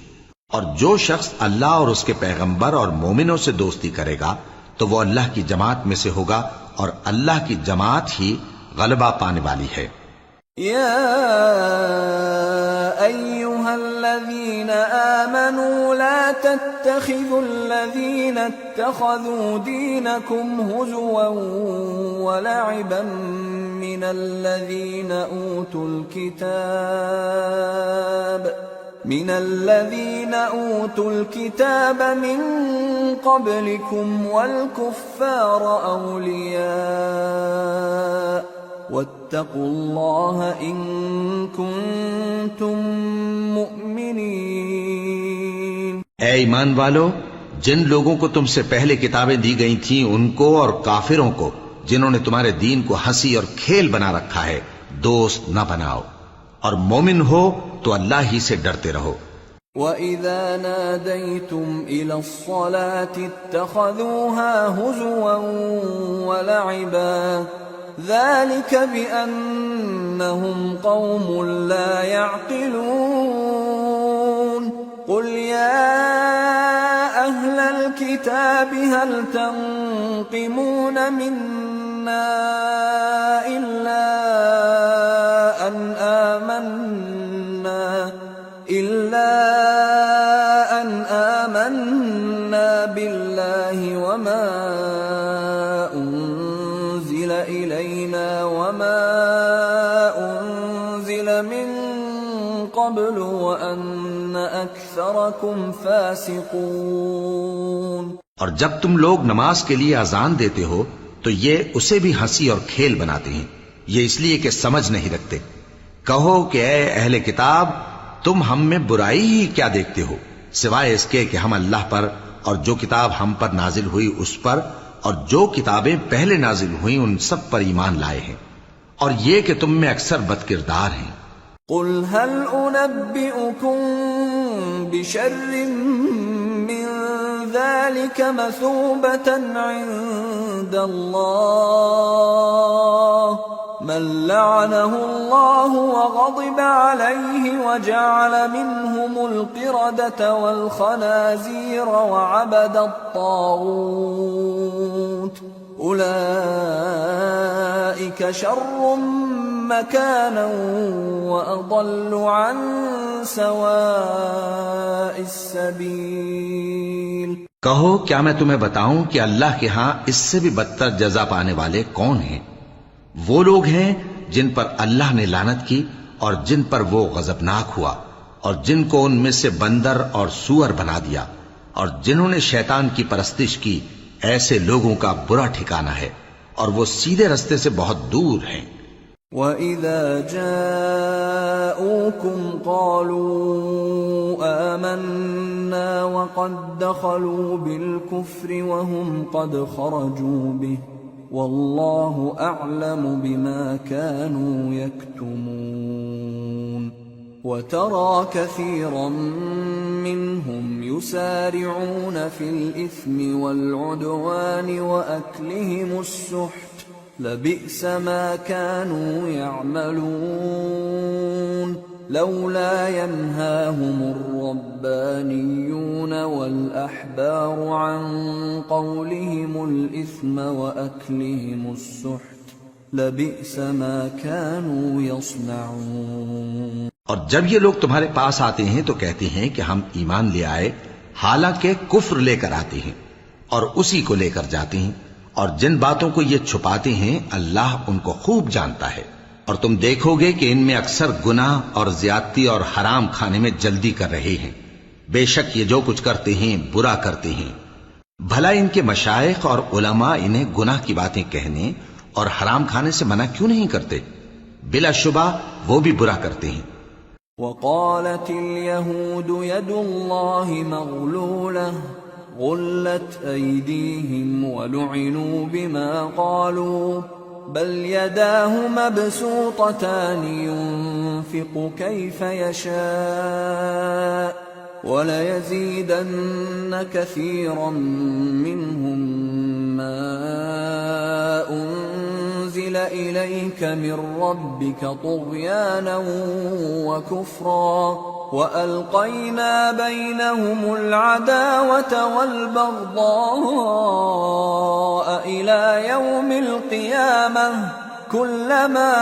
اور جو شخص اللہ اور اس کے پیغمبر اور مومنوں سے دوستی کرے گا تو وہ اللہ کی جماعت میں سے ہوگا، اور اللہ کی جماعت ہی غلبہ پانے والی ہے۔ یا أيها الذين آمنوا لا تتخذوا الذين اتخذوا دينكم هزوا ولعبا من الذين أوتوا الكتاب من قبلكم والكفار أولياء واتقوا اللہ ان کنتم مؤمنین۔ اے ایمان والو، جن لوگوں کو تم سے پہلے کتابیں دی گئی تھیں ان کو اور کافروں کو جنہوں نے تمہارے دین کو ہنسی اور کھیل بنا رکھا ہے دوست نہ بناؤ، اور مومن ہو تو اللہ ہی سے ڈرتے رہو۔ وَإِذَا نَادَيْتُمْ إِلَى الصَّلَاةِ اتَّخَذُوهَا هُزُوًا وَلَعِبًا ذلك بأنهم قوم لا يعقلون قل يا أهل الكتاب هل تنقمون منا إلا أن آمنا بالله وما أنزل إلينا وما أنزل من قبل وأن أكثركم فاسقون۔ اور جب تم لوگ نماز کے لیے اذان دیتے ہو تو یہ اسے بھی ہنسی اور کھیل بناتے ہیں، یہ اس لیے کہ سمجھ نہیں رکھتے۔ کہو کہ اے اہل کتاب، تم ہم میں برائی ہی کیا دیکھتے ہو، سوائے اس کے کہ ہم اللہ پر اور جو کتاب ہم پر نازل ہوئی اس پر اور جو کتابیں پہلے نازل ہوئیں ان سب پر ایمان لائے ہیں، اور یہ کہ تم میں اکثر بد کردار ہیں۔ قل هل أنبئكم بشر من ذلك مثوبة عند الله من لعنه الله وغضب عليه وجعل منهم القردة والخنازير وعبد الطاغوت أولئك شر مكانا وأضل عن سواء السبيل۔ کہو کیا میں تمہیں بتاؤں کہ اللہ کے ہاں اس سے بھی بدتر جزا پانے والے کون ہیں؟ وہ لوگ ہیں جن پر اللہ نے لعنت کی اور جن پر وہ غضبناک ہوا، اور جن کو ان میں سے بندر اور سور بنا دیا، اور جنہوں نے شیطان کی پرستش کی، ایسے لوگوں کا برا ٹھکانہ ہے، اور وہ سیدھے رستے سے بہت دور ہیں۔ وَإِذَا جَاءُوكُمْ قَالُوا آمَنَّا وَقَدْ دَخَلُوا بِالْكُفْرِ وَهُمْ قَدْ خَرَجُوا بِهِ وَاللَّهُ أَعْلَمُ بِمَا كَانُوا يَكْتُمُونَ وَتَرَى كَثِيرًا مِّنْهُمْ يُسَارِعُونَ فِي الْإِثْمِ وَالْعُدْوَانِ وَأَكْلِهِمُ السُّحْتَ لبئس ما كانوا يعملون لولا ينهاهم الربانيون والأحبار عن قولهم الإثم وأكلهم السحت لبئس ما كانوا يصنعون. اور جب یہ لوگ تمہارے پاس آتے ہیں تو کہتے ہیں کہ ہم ایمان لے آئے، حالانکہ کفر لے کر آتے ہیں اور اسی کو لے کر جاتے ہیں، اور جن باتوں کو یہ چھپاتے ہیں اللہ ان کو خوب جانتا ہے. اور تم دیکھو گے کہ ان میں اکثر گناہ اور زیادتی اور حرام کھانے میں جلدی کر رہے ہیں. بے شک یہ جو کچھ کرتے ہیں برا کرتے ہیں. بھلا ان کے مشائخ اور علماء انہیں گناہ کی باتیں کہنے اور حرام کھانے سے منع کیوں نہیں کرتے؟ بلا شبہ وہ بھی برا کرتے ہیں. وقالت اليهود يد الله مغلولة غلت أيديهم ولعنوا بما قالوا بل يداه مبسوطتان ينفق كيف يشاء وليزيدن كثيرا منهم ما أنزل إليك من ربك طغيانا وكفرا وألقينا بينهم العداوة والبغضاء إلى يوم القيامة كلما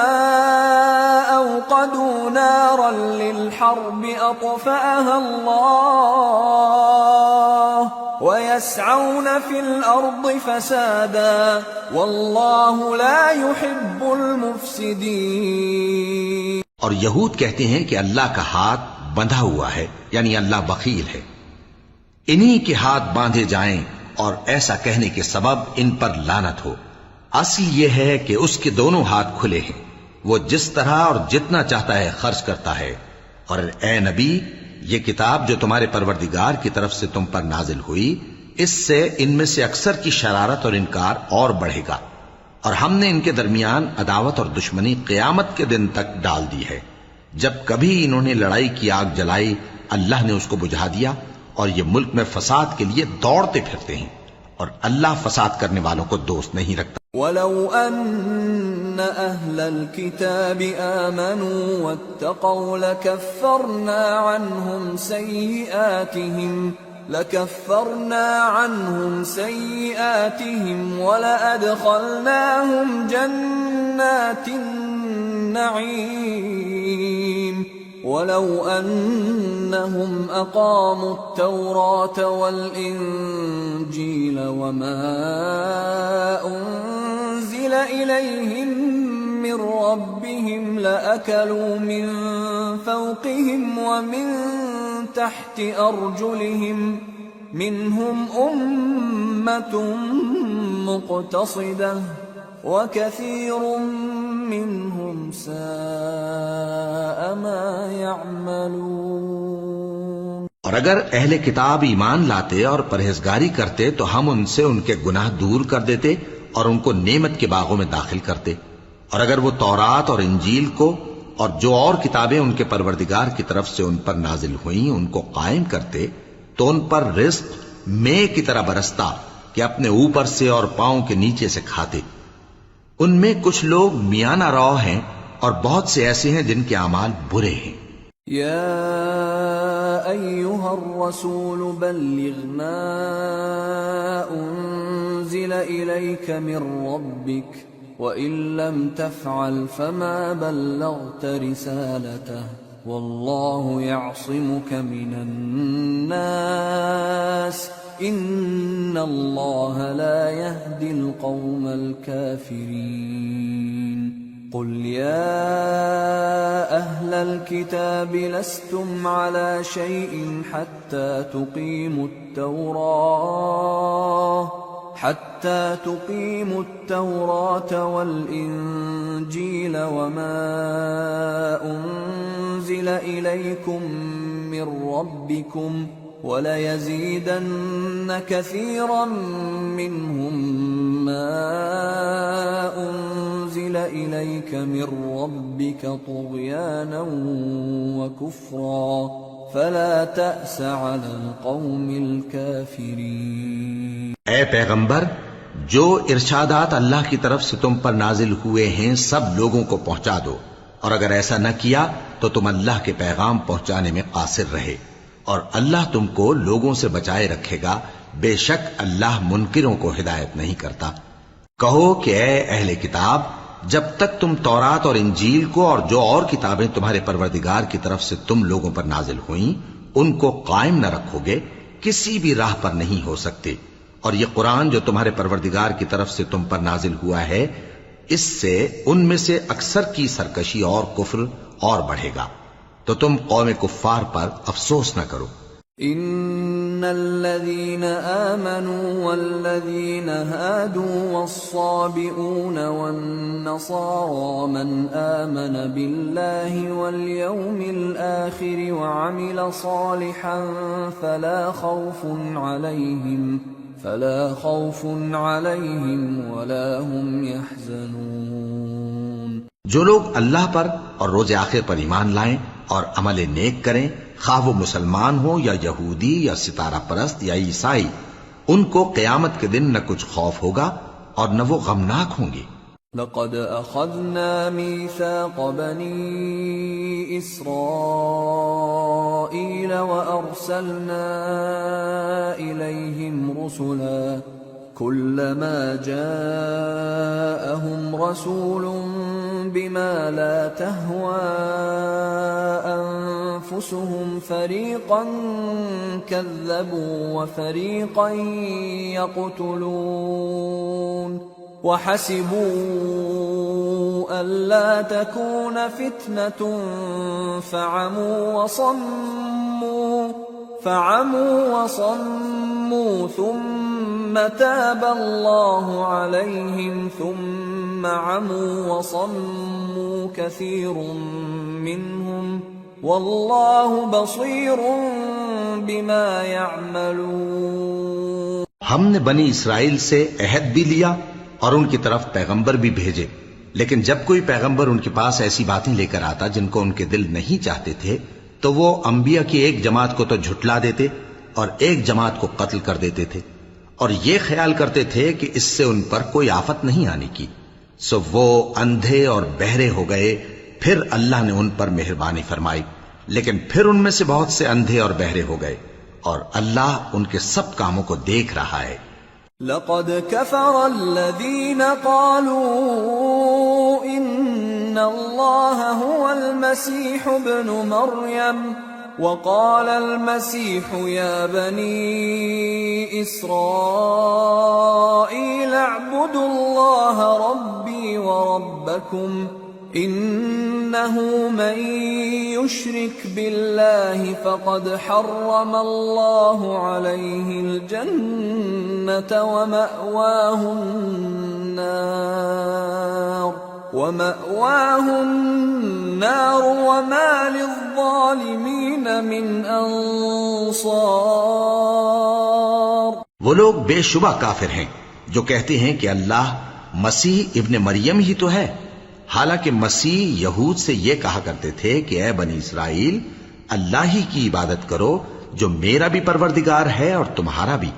أوقدوا نارا للحرب أطفأها الله ويسعون في الأرض فسادا والله لا يحب المفسدين. اور یہود کہتے ہیں کہ اللہ کا ہاتھ بندھا ہوا ہے، یعنی اللہ بخیل ہے. انہی کے ہاتھ باندھے جائیں اور ایسا کہنے کے سبب ان پر لعنت ہو. اصل یہ ہے کہ اس کے دونوں ہاتھ کھلے ہیں، وہ جس طرح اور جتنا چاہتا ہے خرچ کرتا ہے. اور اے نبی، یہ کتاب جو تمہارے پروردگار کی طرف سے تم پر نازل ہوئی، اس سے ان میں سے اکثر کی شرارت اور انکار اور بڑھے گا، اور ہم نے ان کے درمیان عداوت اور دشمنی قیامت کے دن تک ڈال دی ہے. جب کبھی انہوں نے لڑائی کی آگ جلائی اللہ نے اس کو بجھا دیا، اور یہ ملک میں فساد کے لیے دوڑتے پھرتے ہیں، اور اللہ فساد کرنے والوں کو دوست نہیں رکھتا. وَلَوْ أَنَّ أَهْلَ الْكِتَابِ آمَنُوا وَاتَّقَوْا لَكَفَّرْنَا عَنْهُمْ سَيِّئَاتِهِمْ وَلَأَدْخَلْنَاهُمْ جَنَّاتِ النَّعِيمِ وَلَوْ أَنَّهُمْ أَقَامُوا التَّوْرَاةَ وَالْإِنْجِيلَ وَمَا أُنْزِلَ إِلَيْهِمْ مِنْ رَبِّهِمْ لَأَكَلُوا مِنْ فَوْقِهِمْ وَمِنْ تَحْتِ أَرْجُلِهِمْ مِنْهُمْ أُمَّةٌ مُقْتَصِدَةٌ وَكَثِيرٌ مِّنْهُمْ سَاءَ مَا يَعْمَلُونَ. اور اگر اہل کتاب ایمان لاتے اور پرہیزگاری کرتے تو ہم ان سے ان کے گناہ دور کر دیتے اور ان کو نعمت کے باغوں میں داخل کرتے. اور اگر وہ تورات اور انجیل کو اور جو اور کتابیں ان کے پروردگار کی طرف سے ان پر نازل ہوئیں ان کو قائم کرتے تو ان پر رزق مے کی طرح برستا کہ اپنے اوپر سے اور پاؤں کے نیچے سے کھاتے. ان میں کچھ لوگ میانہ رو ہیں اور بہت سے ایسے ہیں جن کے اعمال برے ہیں. یا ایھا الرسول بلغ ما انزل الیک من ربک وَإِن لَّمْ تَفْعَلْ فَمَا بَلَّغْتَ رِسَالَتَهُ وَاللَّهُ يَعْصِمُكَ مِنَ النَّاسِ إِنَّ اللَّهَ لَا يَهْدِي الْقَوْمَ الْكَافِرِينَ. قُلْ يَا أَهْلَ الْكِتَابِ لَسْتُمْ عَلَى شَيْءٍ حَتَّى تُقِيمُوا التَّوْرَاةَ حتى تقيموا التوراة والإنجيل وما أنزل إليكم من ربكم وَلَيَزِيدَنَّ كَثِيرًا مِّنْهُم مَّا أُنزِلَ إِلَيْكَ مِن رَّبِّكَ طُغْيَانًا وَكُفْرًا فَلَا تَأْسَ عَلَى الْقَوْمِ الْكَافِرِينَ۔ اے پیغمبر، جو ارشادات اللہ کی طرف سے تم پر نازل ہوئے ہیں سب لوگوں کو پہنچا دو، اور اگر ایسا نہ کیا تو تم اللہ کے پیغام پہنچانے میں قاصر رہے، اور اللہ تم کو لوگوں سے بچائے رکھے گا، بے شک اللہ منکروں کو ہدایت نہیں کرتا۔ کہو کہ اے اہل کتاب، جب تک تم تورات اور انجیل کو اور جو اور کتابیں تمہارے پروردگار کی طرف سے تم لوگوں پر نازل ہوئیں ان کو قائم نہ رکھو گے، کسی بھی راہ پر نہیں ہو سکتے، اور یہ قرآن جو تمہارے پروردگار کی طرف سے تم پر نازل ہوا ہے، اس سے ان میں سے اکثر کی سرکشی اور کفر اور بڑھے گا، تو تم قوم کفار پر افسوس نہ کرو۔ ان الذين آمنوا والذين هادوا والصابئون والنصارى من آمن بالله واليوم الآخر وعمل صالحا فلا خوف عليهم ولا هم يحزنون۔ جو لوگ اللہ پر اور روز آخر پر ایمان لائیں اور عمل نیک کریں، خواہ وہ مسلمان ہو یا یہودی یا ستارہ پرست یا عیسائی، ان کو قیامت کے دن نہ کچھ خوف ہوگا اور نہ وہ غمناک ہوں گے۔ لقد اخذنا ميثاق بني اسرائيل وارسلنا اليهم رسلا كلما جاءهم رسول بما لا تهوى أنفسهم فريقا كذبوا وفريقا يقتلون وحسبوا ألا تكون فتنة فعموا وصموا ثم تاب الله عليهم ثم عموا وصموا كثير منهم والله بصير بما يعملون۔ ہم نے بنی اسرائیل سے عہد بھی لیا اور ان کی طرف پیغمبر بھی بھیجے، لیکن جب کوئی پیغمبر ان کے پاس ایسی باتیں لے کر آتا جن کو ان کے دل نہیں چاہتے تھے تو وہ انبیاء کی ایک جماعت کو تو جھٹلا دیتے اور ایک جماعت کو قتل کر دیتے تھے، اور یہ خیال کرتے تھے کہ اس سے ان پر کوئی آفت نہیں آنے کی، سو وہ اندھے اور بہرے ہو گئے۔ پھر اللہ نے ان پر مہربانی فرمائی، لیکن پھر ان میں سے بہت سے اندھے اور بہرے ہو گئے، اور اللہ ان کے سب کاموں کو دیکھ رہا ہے۔ لقد كفر الذين قالوا ان الله هو المسيح ابن مريم وقال المسيح يا بني إسرائيل اعبدوا الله ربي وربكم إنه من يشرك بالله فقد حرم الله عليه الجنة ومأواه النار وما للظالمين من أنصار۔ وہ لوگ بے شبہ کافر ہیں جو کہتے ہیں کہ اللہ مسیح ابن مریم ہی تو ہے، حالانکہ مسیح یہود سے یہ کہا کرتے تھے کہ اے بنی اسرائیل، اللہ ہی کی عبادت کرو جو میرا بھی پروردگار ہے اور تمہارا بھی،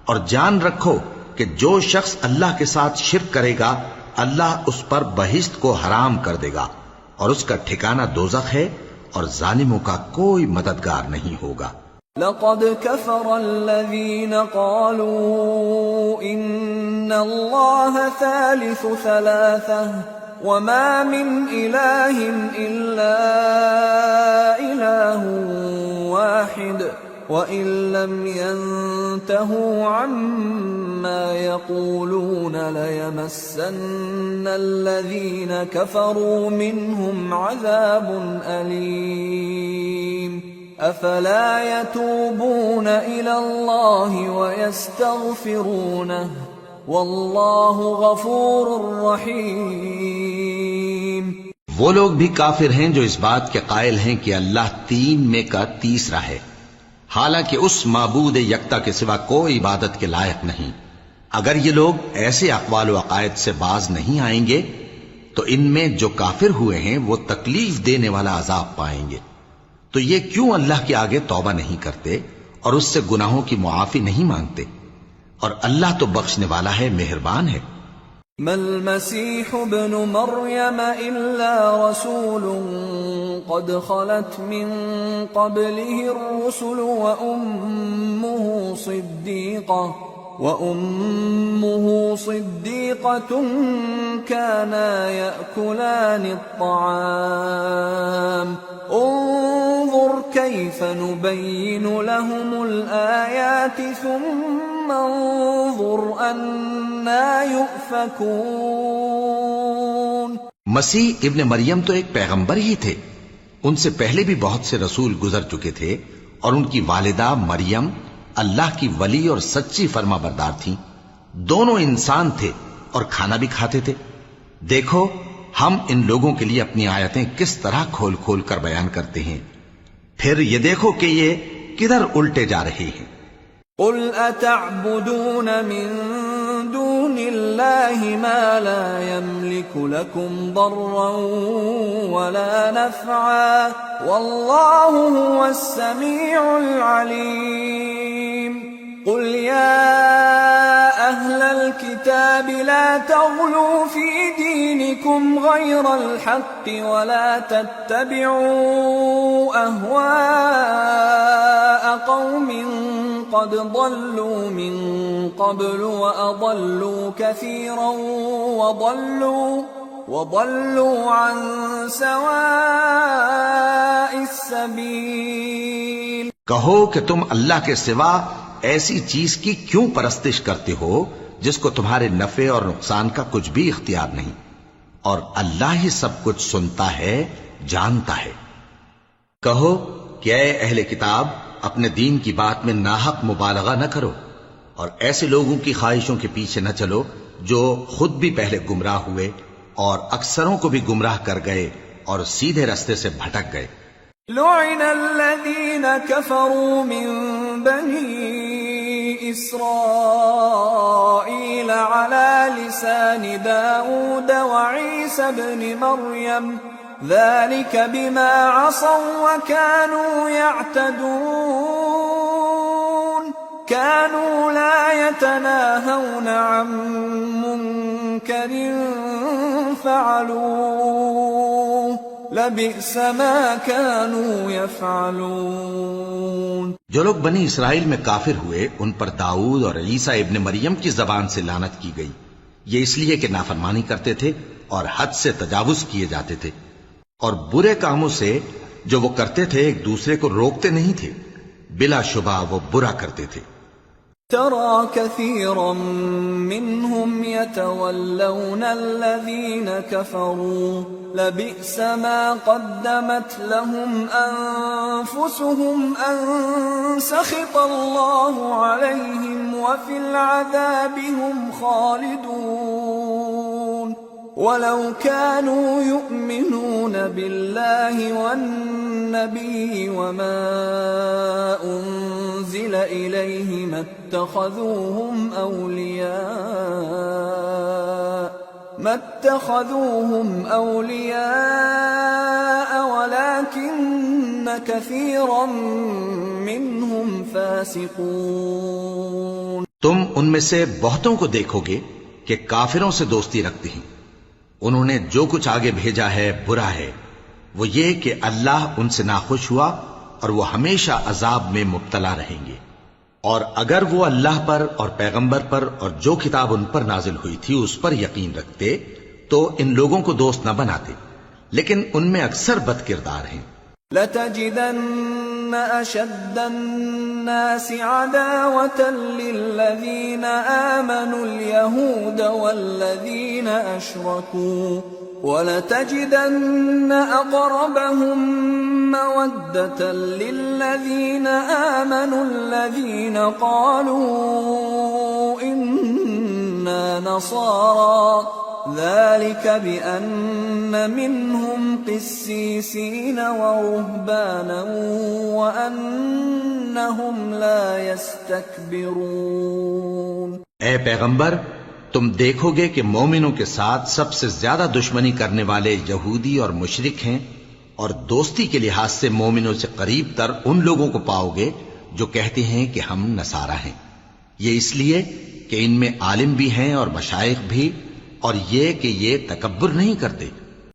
اور جان رکھو کہ جو شخص اللہ کے ساتھ شرک کرے گا اللہ اس پر بہشت کو حرام کر دے گا، اور اس کا ٹھکانہ دوزخ ہے، اور ظالموں کا کوئی مددگار نہیں ہوگا۔ لقد كفر الذين قالوا إن الله ثالث ثلاثة وما من إله إلا إله واحد وإن لم ينتهوا عما يقولون ليمسن الذين كفروا منهم عذاب أليم أفلا يتوبون إلى الله ويستغفرونه واللہ غفور رحیم۔ وہ لوگ بھی کافر ہیں جو اس بات کے قائل ہیں کہ اللہ تین میں کا تیسرا ہے، حالانکہ اس معبود یکتا کے سوا کوئی عبادت کے لائق نہیں۔ اگر یہ لوگ ایسے اقوال و عقائد سے باز نہیں آئیں گے تو ان میں جو کافر ہوئے ہیں وہ تکلیف دینے والا عذاب پائیں گے۔ تو یہ کیوں اللہ کے آگے توبہ نہیں کرتے اور اس سے گناہوں کی معافی نہیں مانگتے؟ اور اللہ تو بخشنے والا ہے، مہربان ہے۔ ما المسيح ابن مريم إلا رسول قد خلت من قبله الرسل وأمه صديقة كانا يأكلان الطعام انظر كيف نبين لهم الآيات ثم انظر أنا يؤفكون۔ مسیح ابن مریم تو ایک پیغمبر ہی تھے، ان سے پہلے بھی بہت سے رسول گزر چکے تھے، اور ان کی والدہ مریم اللہ کی ولی اور سچی فرما بردار تھیں۔ دونوں انسان تھے اور کھانا بھی کھاتے تھے۔ دیکھو ہم ان لوگوں کے لیے اپنی آیتیں کس طرح کھول کھول کر بیان کرتے ہیں، پھر یہ دیکھو کہ یہ کدھر الٹے جا رہے ہیں۔ قل اتعبدون من دون اللہ ما لا يملك لكم ضرا ولا نفعا واللہ هو السمیع العلیم۔ قل یا اہل الكتاب لا تغلوا في دینکم غیر الحق ولا تتبعوا اہواء قوم قد ضلوا من قبل وأضلوا كثيرا وضلوا عن سواء السبيل۔ کہو کہ تم اللہ کے سوا ایسی چیز کی کیوں پرستش کرتے ہو جس کو تمہارے نفع اور نقصان کا کچھ بھی اختیار نہیں، اور اللہ ہی سب کچھ سنتا ہے، جانتا ہے۔ کہو کہ اے اہل کتاب، اپنے دین کی بات میں ناحق مبالغہ نہ کرو، اور ایسے لوگوں کی خواہشوں کے پیچھے نہ چلو جو خود بھی پہلے گمراہ ہوئے اور اکثروں کو بھی گمراہ کر گئے اور سیدھے رستے سے بھٹک گئے۔ لعن الذین کفروا من بنی اسرائیل علی لسان داود وعیسی ابن مریم ذلك بما عصوا وكانوا يعتدون كانوا لا يتناهون عن منكر فعلوه لبئس ما كانوا يفعلون۔ جو لوگ بنی اسرائیل میں کافر ہوئے ان پر داؤد اور عیسیٰ ابن مریم کی زبان سے لعنت کی گئی، یہ اس لیے کہ نافرمانی کرتے تھے اور حد سے تجاوز کیے جاتے تھے، اور برے کاموں سے جو وہ کرتے تھے ایک دوسرے کو روکتے نہیں تھے، بلا شبہ وہ برا کرتے تھے۔ ترى كثيرا منهم يتولون الذين كفروا لبئس ما قدمت لهم أنفسهم أن سخط الله عليهم وفي العذاب هم خالدون ولو كانوا يؤمنون بالله والنبي وما أنزل إليه ما اتخذوهم أولياء ولكن كثيرا منهم فاسقون۔ تم ان میں سے بہتوں کو دیکھو گے کہ کافروں سے دوستی رکھتے ہیں، انہوں نے جو کچھ آگے بھیجا ہے برا ہے، وہ یہ کہ اللہ ان سے ناخوش ہوا اور وہ ہمیشہ عذاب میں مبتلا رہیں گے۔ اور اگر وہ اللہ پر اور پیغمبر پر اور جو کتاب ان پر نازل ہوئی تھی اس پر یقین رکھتے تو ان لوگوں کو دوست نہ بناتے، لیکن ان میں اکثر بد کردار ہیں۔ لَتَجِدَنَّ أَشَدَّ النَّاسِ عَدَاوَةً لِّلَّذِينَ آمَنُوا الْيَهُودَ وَالَّذِينَ أَشْرَكُوا وَلَتَجِدَنَّ أَقْرَبَهُم مَّوَدَّةً لِّلَّذِينَ آمَنُوا الَّذِينَ قَالُوا إِنَّا كنا نصارى ذلك بأن منهم قسيسين ورهبانا وأنهم لا يستكبرون۔ اے پیغمبر، تم دیکھو گے کہ مومنوں کے ساتھ سب سے زیادہ دشمنی کرنے والے یہودی اور مشرک ہیں، اور دوستی کے لحاظ سے مومنوں سے قریب تر ان لوگوں کو پاؤ گے جو کہتے ہیں کہ ہم نصارہ ہیں۔ یہ اس لیے کہ ان میں عالم بھی ہیں اور مشائخ بھی، اور یہ کہ یہ تکبر نہیں کرتے۔